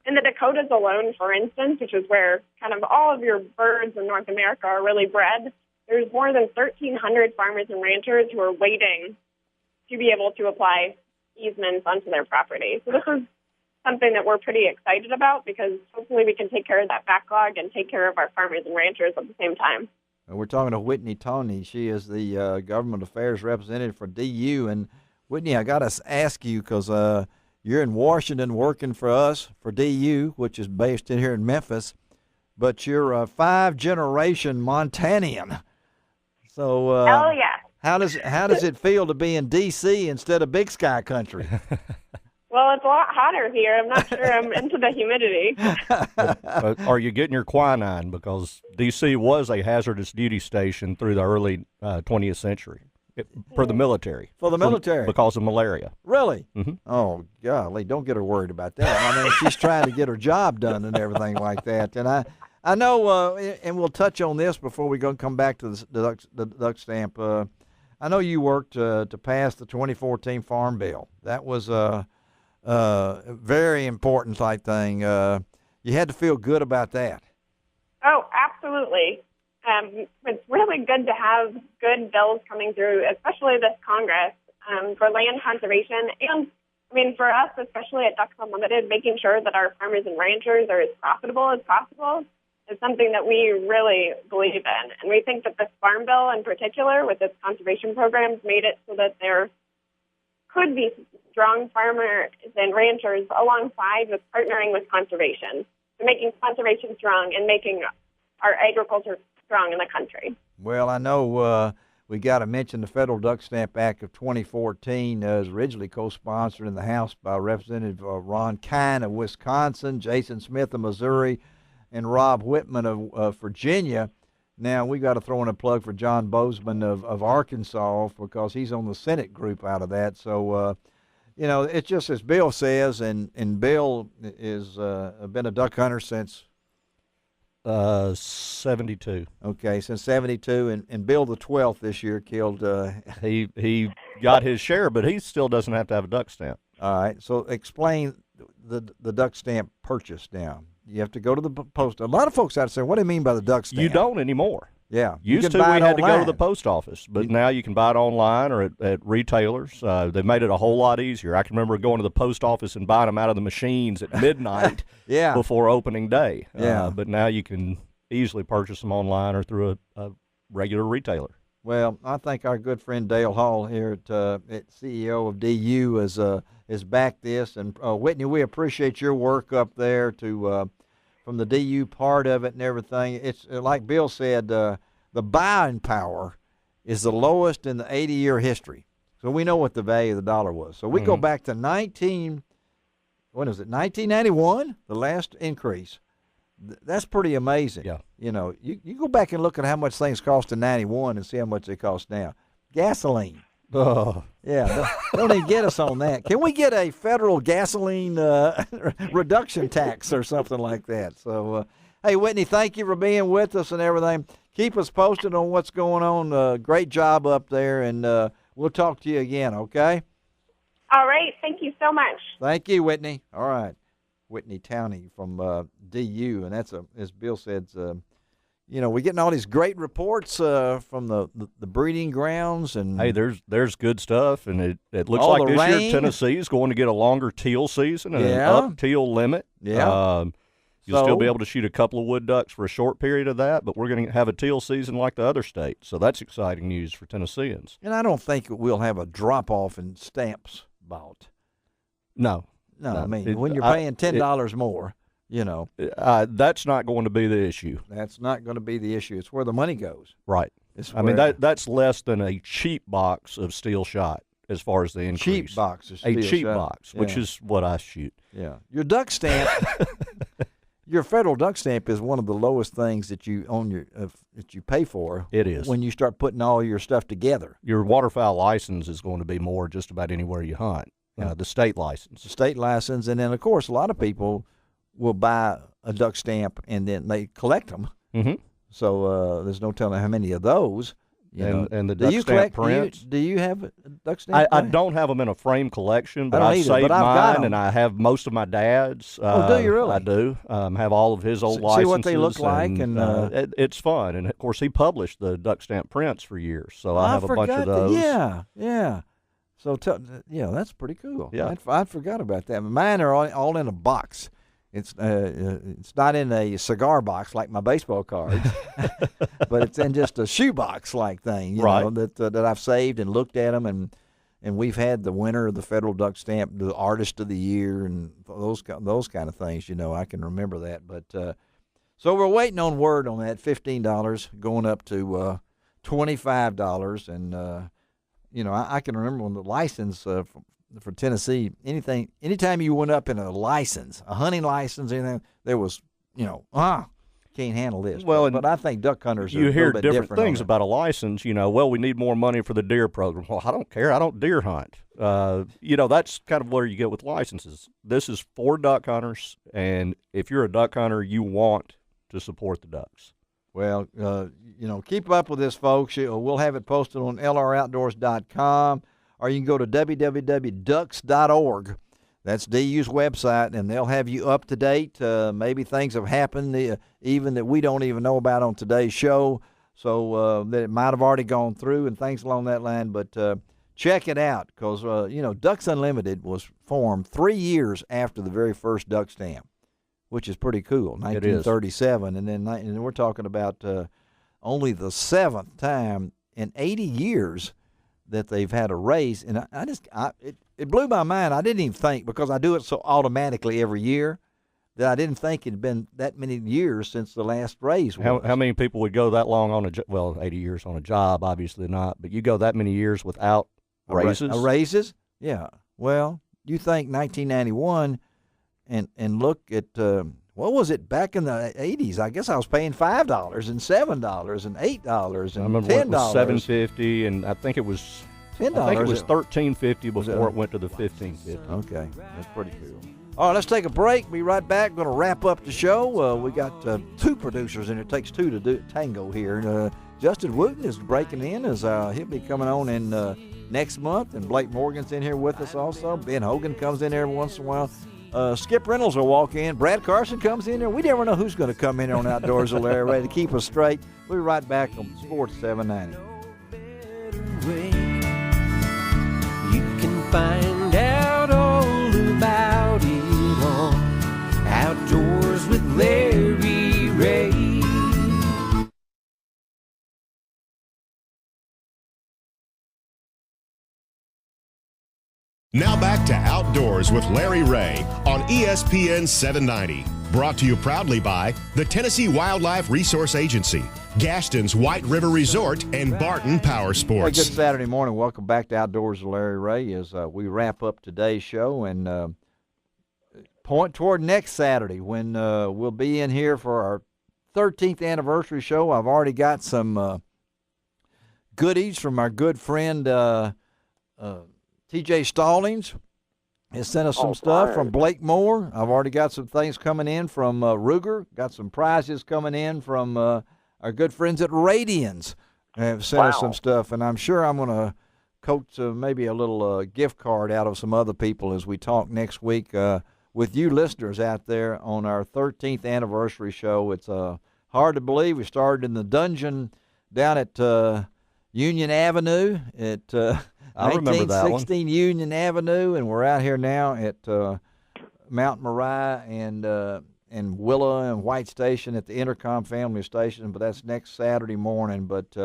In the Dakotas alone, for instance, which is where kind of all of your birds in North America are really bred, there's more than 1,300 farmers and ranchers who are waiting to be able to apply easements onto their property. So this is something that we're pretty excited about because hopefully we can take care of that backlog and take care of our farmers and ranchers at the same time. We're talking to Whitney Tawney. She is the government affairs representative for DU. And Whitney, I got to ask you because you're in Washington working for us, for DU, which is based in here in Memphis, but you're a 5-generation Montanian. So, hell yeah. How does it feel to be in D.C. instead of Big Sky Country? Well, it's a lot hotter here. I'm not sure I'm into the humidity. Are you getting your quinine? Because D.C. was a hazardous duty station through the early 20th century. For the military. For the military? Because of malaria. Really? Mm-hmm. Oh, golly, don't get her worried about that. I mean, she's trying to get her job done and everything like that. And I know, and we'll touch on this before we go come back to the duck stamp. I know you worked to pass the 2014 Farm Bill. That was a very important type thing. You had to feel good about that. Oh, absolutely. It's really good to have good bills coming through, especially this Congress, for land conservation. And, I mean, for us, especially at Ducks Unlimited, making sure that our farmers and ranchers are as profitable as possible is something that we really believe in. And we think that this Farm Bill in particular, with its conservation programs, made it so that there could be strong farmers and ranchers alongside with partnering with conservation, making conservation strong and making our agriculture strong in the country. Well, I know we got to mention the Federal Duck Stamp Act of 2014 was originally co-sponsored in the House by Representative Ron Kine of Wisconsin, Jason Smith of Missouri, and Rob Whitman of Virginia. Now, we got to throw in a plug for John Bozeman of Arkansas because he's on the Senate group out of that. So, you know, it's just as Bill says, and Bill is been a duck hunter since 72. Okay, since 72, and Bill the 12th this year killed. He got his share, but he still doesn't have to have a duck stamp. All right, so explain the duck stamp purchase now. You have to go to the post. A lot of folks out there say, "What do you mean by the duck stamp?" You don't anymore. Yeah, used to we had to go to the post office, but now you can buy it online or at retailers. They've made it a whole lot easier. I can remember going to the post office and buying them out of the machines at midnight before opening day. But now you can easily purchase them online or through a regular retailer. Well, I think our good friend Dale Hall here at CEO of DU has backed this. And Whitney, we appreciate your work up there from the DU part of it and everything. It's like Bill said, the buying power is the lowest in the 80-year history. So we know what the value of the dollar was. So we go back to 1991, the last increase. That's pretty amazing. Yeah. You know, you go back and look at how much things cost in 91 and see how much they cost now. Gasoline. Oh. Yeah, don't even get us on that. Can we get a federal gasoline reduction tax or something like that? So, hey, Whitney, thank you for being with us and everything. Keep us posted on what's going on. Great job up there, and we'll talk to you again, okay? All right. Thank you so much. Thank you, Whitney. All right. Whitney Tawney from DU, and that's as Bill said, we're getting all these great reports from the breeding grounds, and hey, there's good stuff, and it looks all like the this rain. year Tennessee is going to get a longer teal season and an up teal limit. Yeah. You'll still be able to shoot a couple of wood ducks for a short period of that, but we're going to have a teal season like the other states, so that's exciting news for Tennesseans. And I don't think we'll have a drop-off in stamps bought. No. I mean, when you're paying $10 more, that's not going to be the issue. That's not going to be the issue. It's where the money goes. Right. I mean, that's less than a cheap box of steel shot as far as the increase. Cheap box of steel shot. A cheap box, which is what I shoot. Yeah. Your duck stamp... Your federal duck stamp is one of the lowest things that you own that you pay for. It is. When you start putting all your stuff together. Your waterfowl license is going to be more just about anywhere you hunt. The state license. The state license, and then of course a lot of people will buy a duck stamp and then they collect them. Mm-hmm. So there's no telling how many of those. And the duck stamp prints. Do you have a duck stamp? I don't have them in a frame collection, but I've saved mine, and I have most of my dad's. Do you really? I do. Have all of his old licenses. See what they look like, and it's fun. And of course, he published the duck stamp prints for years, so I have a bunch of those. Yeah. So that's pretty cool. Yeah, I forgot about that. Mine are all in a box. It's not in a cigar box like my baseball cards, but it's in just a shoebox like thing, you know, that I've saved and looked at them, and we've had the winner of the federal duck stamp, the artist of the year, and those kind of things. I can remember that. But so we're waiting on word on that $15 going up to $25, and I can remember when the license for Tennessee, anytime you went up in a license, a hunting license, anything, there was, can't handle this. Well, but I think duck hunters you are hear a little bit different things about a license. We need more money for the deer program. Well, I don't care. I don't deer hunt. That's kind of where you get with licenses. This is for duck hunters, and if you're a duck hunter, you want to support the ducks. Well, keep up with this, folks. We'll have it posted on lroutdoors.com. Or you can go to www.ducks.org. That's DU's website, and they'll have you up to date. Maybe things have happened even that we don't even know about on today's show, so that it might have already gone through and things along that line. But check it out because, Ducks Unlimited was formed 3 years after the very first duck stamp, which is pretty cool, 1937. And then we're talking about only the 7th time in 80 years that they've had a race, and it blew my mind. I didn't even think, because I do it so automatically every year, that I didn't think it'd been that many years since the last race was. How many people would go that long on 80 years on a job, obviously not, but you go that many years without raises? Raises? Yeah. Well, you think 1991, and look at, what was it back in the 80s? I guess I was paying $5 and $7 and $8 and I remember $10. It was $7.50, and I think it was $10. I think it was $13.50 before it went to the $15.50. Okay, that's pretty cool. All right, let's take a break. Be right back. Going to wrap up the show. We got 2 producers, and it takes 2 to do tango here. And Justin Wooten is breaking in as he'll be coming on in next month, and Blake Morgan's in here with us also. Ben Hogan comes in there every once in a while. Skip Reynolds will walk in. Brad Carson comes in there. We never know who's going to come in here on Outdoors with Larry Rea to keep us straight. We'll be right back on Sports 790. You can find out all about it on Outdoors with Larry Rea. Now back to Outdoors with Larry Rea on ESPN 790. Brought to you proudly by the Tennessee Wildlife Resource Agency, Gaston's White River Resort, and Barton Power Sports. Hey, good Saturday morning. Welcome back to Outdoors with Larry Rea as we wrap up today's show and point toward next Saturday when we'll be in here for our 13th anniversary show. I've already got some goodies from our good friend TJ Stallings has sent us some stuff from Blake Moore. I've already got some things coming in from Ruger. Got some prizes coming in from our good friends at Radians. Have sent us some stuff, and I'm sure I'm going to coax maybe a little gift card out of some other people as we talk next week with you listeners out there on our 13th anniversary show. It's hard to believe we started in the dungeon down at Union Avenue at I remember that one. 1916 Union Avenue, and we're out here now at Mount Moriah and Willa and White Station at the Intercom Family Station. But that's next Saturday morning. But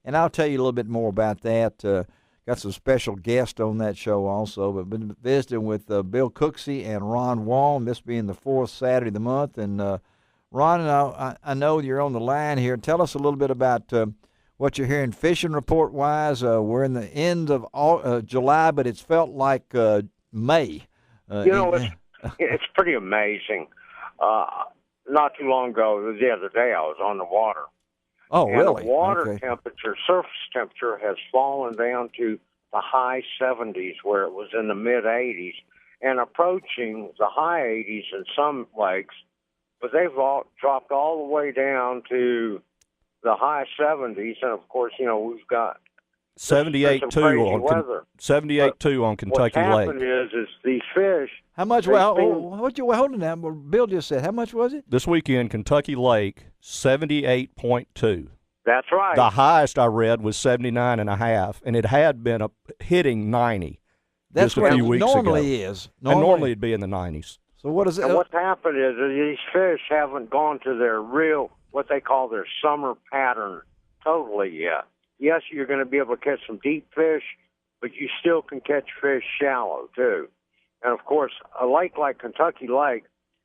and I'll tell you a little bit more about that. Got some special guests on that show also. But been visiting with Bill Cooksey and Ron Wong. This being the fourth Saturday of the month. And Ron, I know you're on the line here. Tell us a little bit about what you're hearing fishing report-wise. We're in the end of July, but it's felt like May. It's pretty amazing. Not too long ago, the other day, I was on the water. Oh, and really? The water temperature, surface temperature, has fallen down to the high 70s, where it was in the mid-80s, and approaching the high 80s in some lakes. But they've all dropped all the way down to the high 70s, and of course, we've got 78.2 on Kentucky Lake. What's happened Lake. is these fish. How much? Well, what you holding that? Bill just said. How much was it? This weekend, Kentucky Lake, 78.2. That's right. The highest I read was 79.5, and it had been hitting 90. That's just a few what weeks it normally ago. is. Normally it'd be in the 90s. So what is it? And what's happened is that these fish haven't gone to their real, what they call their summer pattern totally yet. Yes, you're going to be able to catch some deep fish, but you still can catch fish shallow, too. And, of course, a lake like Kentucky Lake,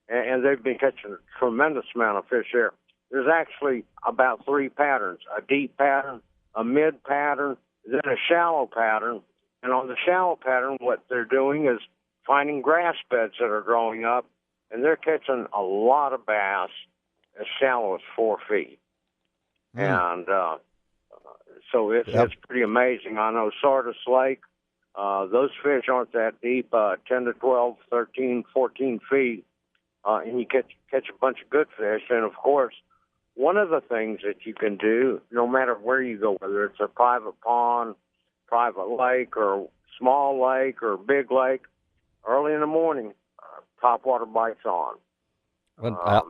and they've been catching a tremendous amount of fish there, there's actually about three patterns: a deep pattern, a mid pattern, then a shallow pattern. And on the shallow pattern, what they're doing is finding grass beds that are growing up, and they're catching a lot of bass as shallow as 4 feet. And so it's pretty amazing. I know Sardis Lake, those fish aren't that deep, 10 to 12, 13, 14 feet, and you catch a bunch of good fish. And, of course, one of the things that you can do, no matter where you go, whether it's a private pond, private lake, or small lake, or big lake, early in the morning, topwater bites on.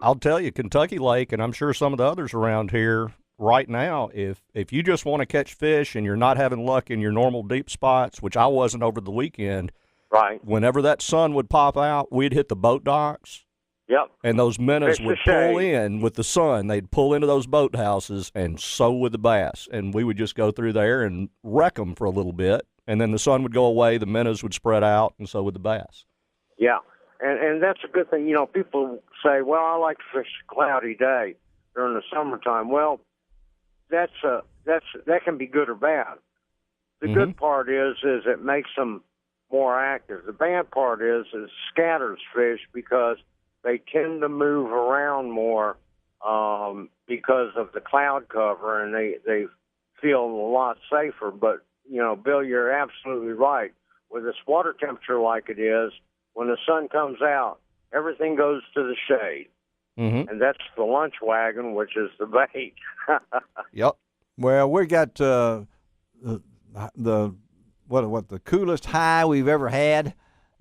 I'll tell you, Kentucky Lake, and I'm sure some of the others around here right now, if you just want to catch fish and you're not having luck in your normal deep spots, which I wasn't over the weekend, right? Whenever that sun would pop out, we'd hit the boat docks. Yep. And those minnows would pull in with the sun. They'd pull into those boathouses, and so would the bass. And we would just go through there and wreck them for a little bit. And then the sun would go away, the minnows would spread out, and so would the bass. Yeah. And that's a good thing. People say, well, I like to fish a cloudy day during the summertime. Well, that can be good or bad. The good part is it makes them more active. The bad part is it scatters fish because they tend to move around more because of the cloud cover, and they feel a lot safer. But, Bill, you're absolutely right. With this water temperature like it is, when the sun comes out, everything goes to the shade. Mm-hmm. And that's the lunch wagon, which is the bait. Yep. Well, we got the coolest high we've ever had,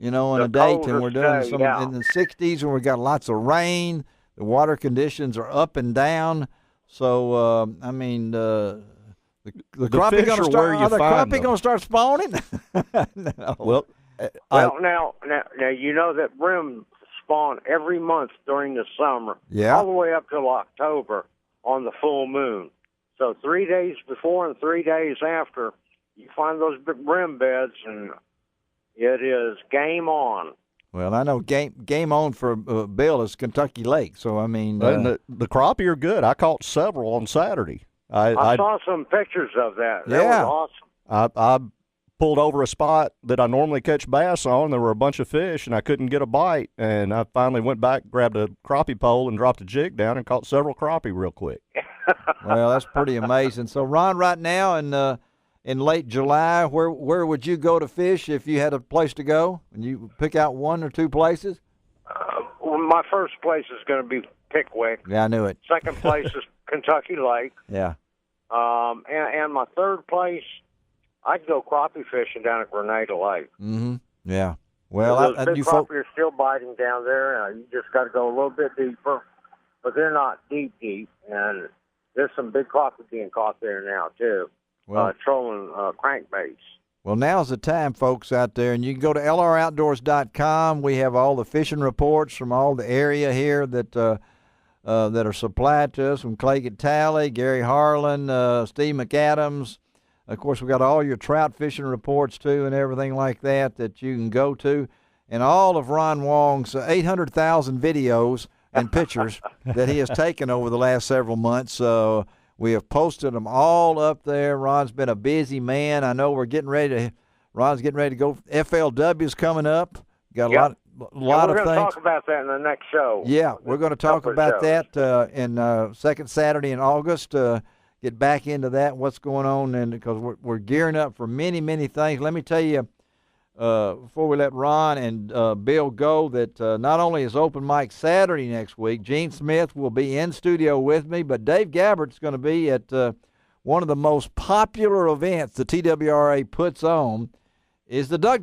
on a date, and we're doing some in the 60s, and we got lots of rain. The water conditions are up and down. So, the crappie going to start. Are the crappie going to start spawning? No. Well, now you know that brim spawn every month during the summer, all the way up till October on the full moon. So 3 days before and 3 days after, you find those big brim beds, and it is game on. Well, I know game on for Bill is Kentucky Lake. So and the crappie are good. I caught several on Saturday. I saw some pictures of that. That was awesome. I pulled over a spot that I normally catch bass on. There were a bunch of fish, and I couldn't get a bite. And I finally went back, grabbed a crappie pole, and dropped a jig down and caught several crappie real quick. Well, that's pretty amazing. So, Ron, right now in late July, where would you go to fish if you had a place to go? And you pick out one or two places? My first place is going to be Pickwick. Yeah, I knew it. Second place is Kentucky Lake. Yeah. And my third place, I'd go crappie fishing down at Grenada Lake. Mm-hmm. Yeah. Well, those big crappie are still biting down there. You just got to go a little bit deeper, but they're not deep, and there's some big crappie being caught there now too. Well, trolling crankbaits. Well, now's the time, folks, out there, and you can go to lroutdoors.com. We have all the fishing reports from all the area here that are supplied to us from Clay Talley, Gary Harlan, Steve McAdams. Of course, we got all your trout fishing reports, too, and everything like that you can go to. And all of Ron Wong's 800,000 videos and pictures that he has taken over the last several months. We have posted them all up there. Ron's been a busy man. I know Ron's getting ready to go. FLW's coming up. Got a lot of things. We're going to talk about that in the next show. Yeah, we're going to talk about that in second Saturday in August. Get back into that, what's going on, and because we're gearing up for many, many things. Let me tell you, before we let Ron and Bill go, that not only is open mic Saturday next week, Gene Smith will be in studio with me, but Dave Gabbert's going to be at one of the most popular events the TWRA puts on is the duck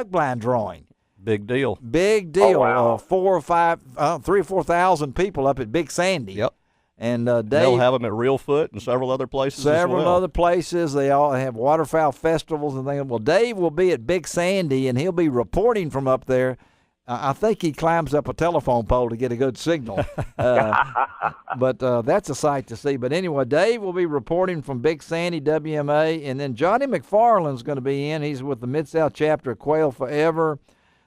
blind drawing. Big deal. Big deal. Oh, wow. 3,000 or 4,000 people up at Big Sandy. Yep. And Dave, they'll have them at Reelfoot and several other places Several other places. They all have waterfowl festivals and things. Well, Dave will be at Big Sandy, and he'll be reporting from up there. I think he climbs up a telephone pole to get a good signal. But that's a sight to see. But anyway, Dave will be reporting from Big Sandy, WMA. And then Johnny McFarland's going to be in. He's with the Mid-South chapter of Quail Forever.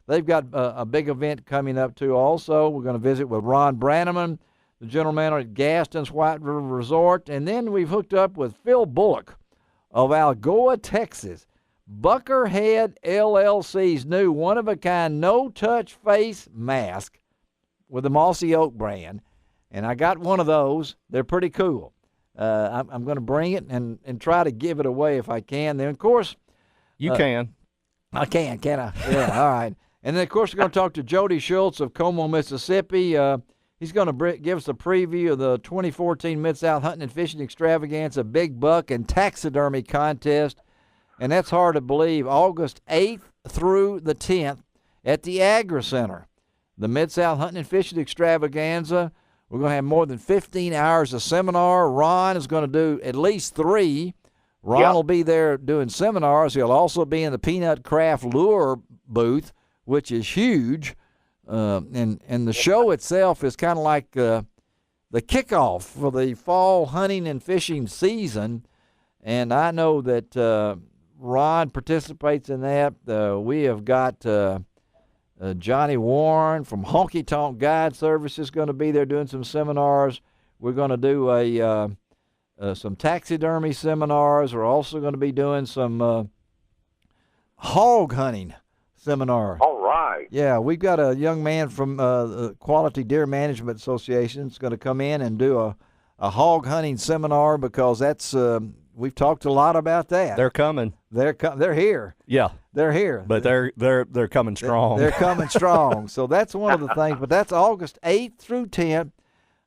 They've got a big event coming up, too, also. We're going to visit with Ron Brannaman, the general manager at Gaston's White River Resort. And then we've hooked up with Phil Bullock of Algoa, Texas. Buckerhead LLC's new one-of-a-kind no-touch face mask with the Mossy Oak brand. And I got one of those. They're pretty cool. I'm going to bring it and try to give it away if I can. Then, of course. You can. I can I? Yeah, all right. And then, of course, we're going to talk to Jody Schultz of Como, Mississippi. He's going to give us a preview of the 2014 Mid-South Hunting and Fishing Extravaganza Big Buck and Taxidermy Contest. And that's hard to believe, August 8th through the 10th at the Agri Center. The Mid-South Hunting and Fishing Extravaganza. We're going to have more than 15 hours of seminar. Ron is going to do at least 3. Ron will be there doing seminars. He'll also be in the Peanut Craft Lure booth, which is huge. And the show itself is kind of like the kickoff for the fall hunting and fishing season. And I know that Ron participates in that. We have got Johnny Warren from Honky Tonk Guide Services going to be there doing some seminars. We're going to do some taxidermy seminars. We're also going to be doing some hog hunting seminars. All right. Yeah, we've got a young man from the Quality Deer Management Association that's going to come in and do a hog hunting seminar because that's we've talked a lot about that. They're coming. They're here. Yeah, they're here. But they're coming strong. They're coming strong. So that's one of the things. But that's August 8th through 10th.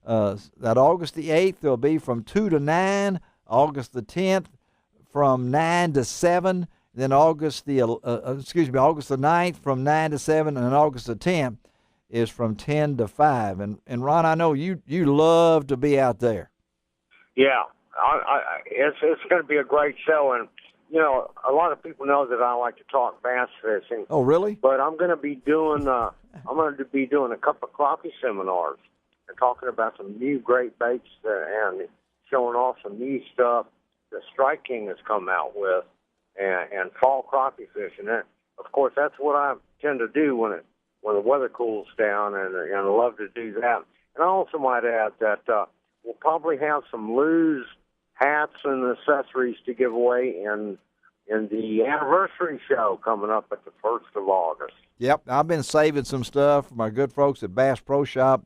That August the 8th, they'll be from 2 to 9. August the 10th, from 9 to 7. Then August the 9th from 9 to 7, and August the 10th is from 10 to 5. And Ron, I know you love to be out there. Yeah, it's going to be a great show, and you know a lot of people know that I like to talk bass fishing. Oh, really? But I'm going to be doing a couple of crappie seminars and talking about some new great baits and showing off some new stuff that Strike King has come out with. And fall crappie fishing. And of course, that's what I tend to do when the weather cools down, and I love to do that. And I also might add that we'll probably have some Lou's hats and accessories to give away in the anniversary show coming up at the 1st of August. Yep, I've been saving some stuff. My good folks at Bass Pro Shop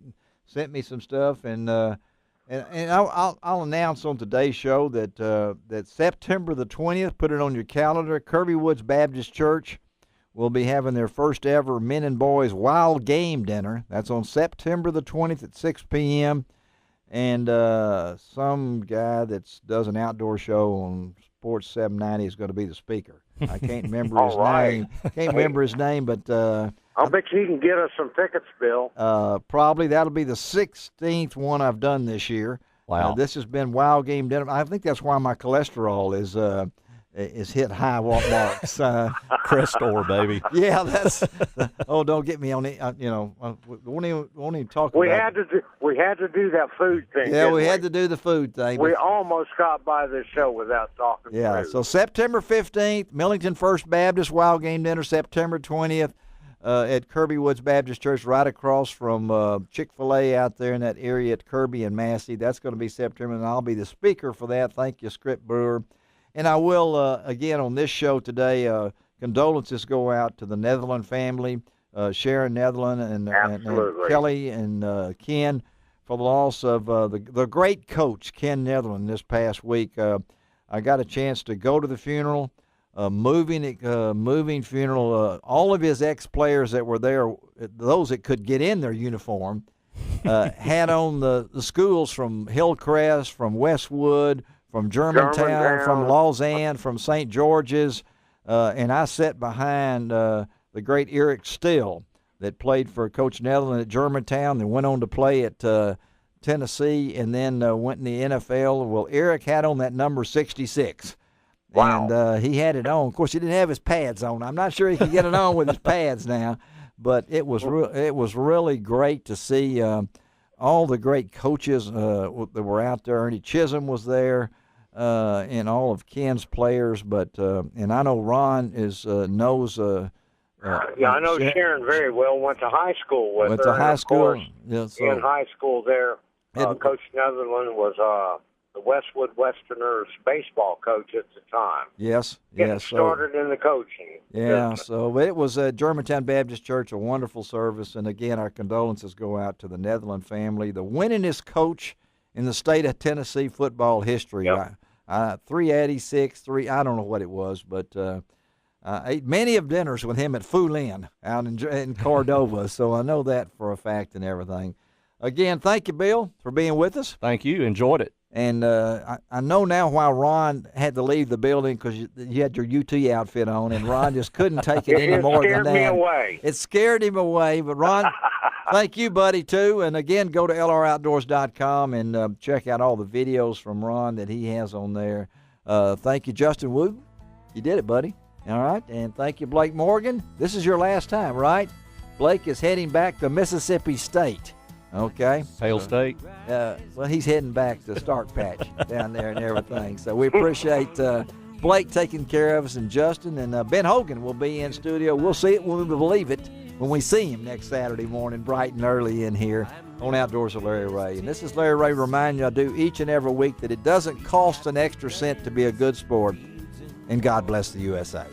sent me some stuff, and I'll announce on today's show that September the 20th, put it on your calendar, Kirby Woods Baptist Church will be having their first ever Men and Boys Wild Game Dinner. That's on September the 20th at 6 p.m. And some guy that does an outdoor show on Sports 790 is going to be the speaker. I can't remember his name. Can't remember his name, but I'll bet you can get us some tickets, Bill. Probably that'll be the 16th one I've done this year. Wow. This has been Wild Game Dinner. I think that's why my cholesterol is hit high marks. Crestor, baby. Yeah, that's. Don't get me on it. Won't even talk about it. We had to do that food thing. Yeah, we had to do the food thing. We almost got by this show without talking. Yeah, food. So September 15th, Millington First Baptist Wild Game Dinner. September 20th. At Kirby Woods Baptist Church, right across from Chick-fil-A out there in that area at Kirby and Massey. That's going to be September, and I'll be the speaker for that. Thank you, Script Brewer. And I will, again, on this show today, condolences go out to the Netherland family, Sharon Netherland and Kelly and Ken, for the loss of the great coach, Ken Netherland, this past week. I got a chance to go to the funeral. Moving funeral. All of his ex-players that were there, those that could get in their uniform, had on the schools from Hillcrest, from Westwood, from Germantown, from Lausanne, from St. George's, and I sat behind the great Eric Still that played for Coach Netherland at Germantown, then went on to play at Tennessee, and then went in the NFL. Well, Eric had on that number 66. Wow. And he had it on. Of course, he didn't have his pads on. I'm not sure he could get it on with his pads now, but it was really great to see all the great coaches that were out there. Ernie Chisholm was there, and all of Ken's players. But and I know Ron knows. Yeah, I know Sharon very well. Went to high school with her. Went to high school. Yeah, so in high school there, Coach Netherland was the Westwood Westerners baseball coach at the time. Yes. Started in the coaching. Yeah, so it was at Germantown Baptist Church, a wonderful service. And again, our condolences go out to the Netherland family, the winningest coach in the state of Tennessee football history. Yep. 386, I don't know what it was, but I ate many of dinners with him at Foulin out in Cordova, so I know that for a fact and everything. Again, thank you, Bill, for being with us. Thank you. Enjoyed it. And I know now why Ron had to leave the building, because you had your UT outfit on, and Ron just couldn't take it any more than that. It scared me away. It scared him away. But, Ron, thank you, buddy, too. And, again, go to lroutdoors.com and check out all the videos from Ron that he has on there. Thank you, Justin Wooten. You did it, buddy. All right. And thank you, Blake Morgan. This is your last time, right? Blake is heading back to Mississippi State. Okay. Hail State. Well, he's heading back to Stark Patch down there and everything. So we appreciate Blake taking care of us, and Justin, and Ben Hogan will be in studio. We'll see it when we believe it, when we see him next Saturday morning, bright and early in here on Outdoors with Larry Rea. And this is Larry Rea reminding you I do each and every week that it doesn't cost an extra cent to be a good sport, and God bless the USA.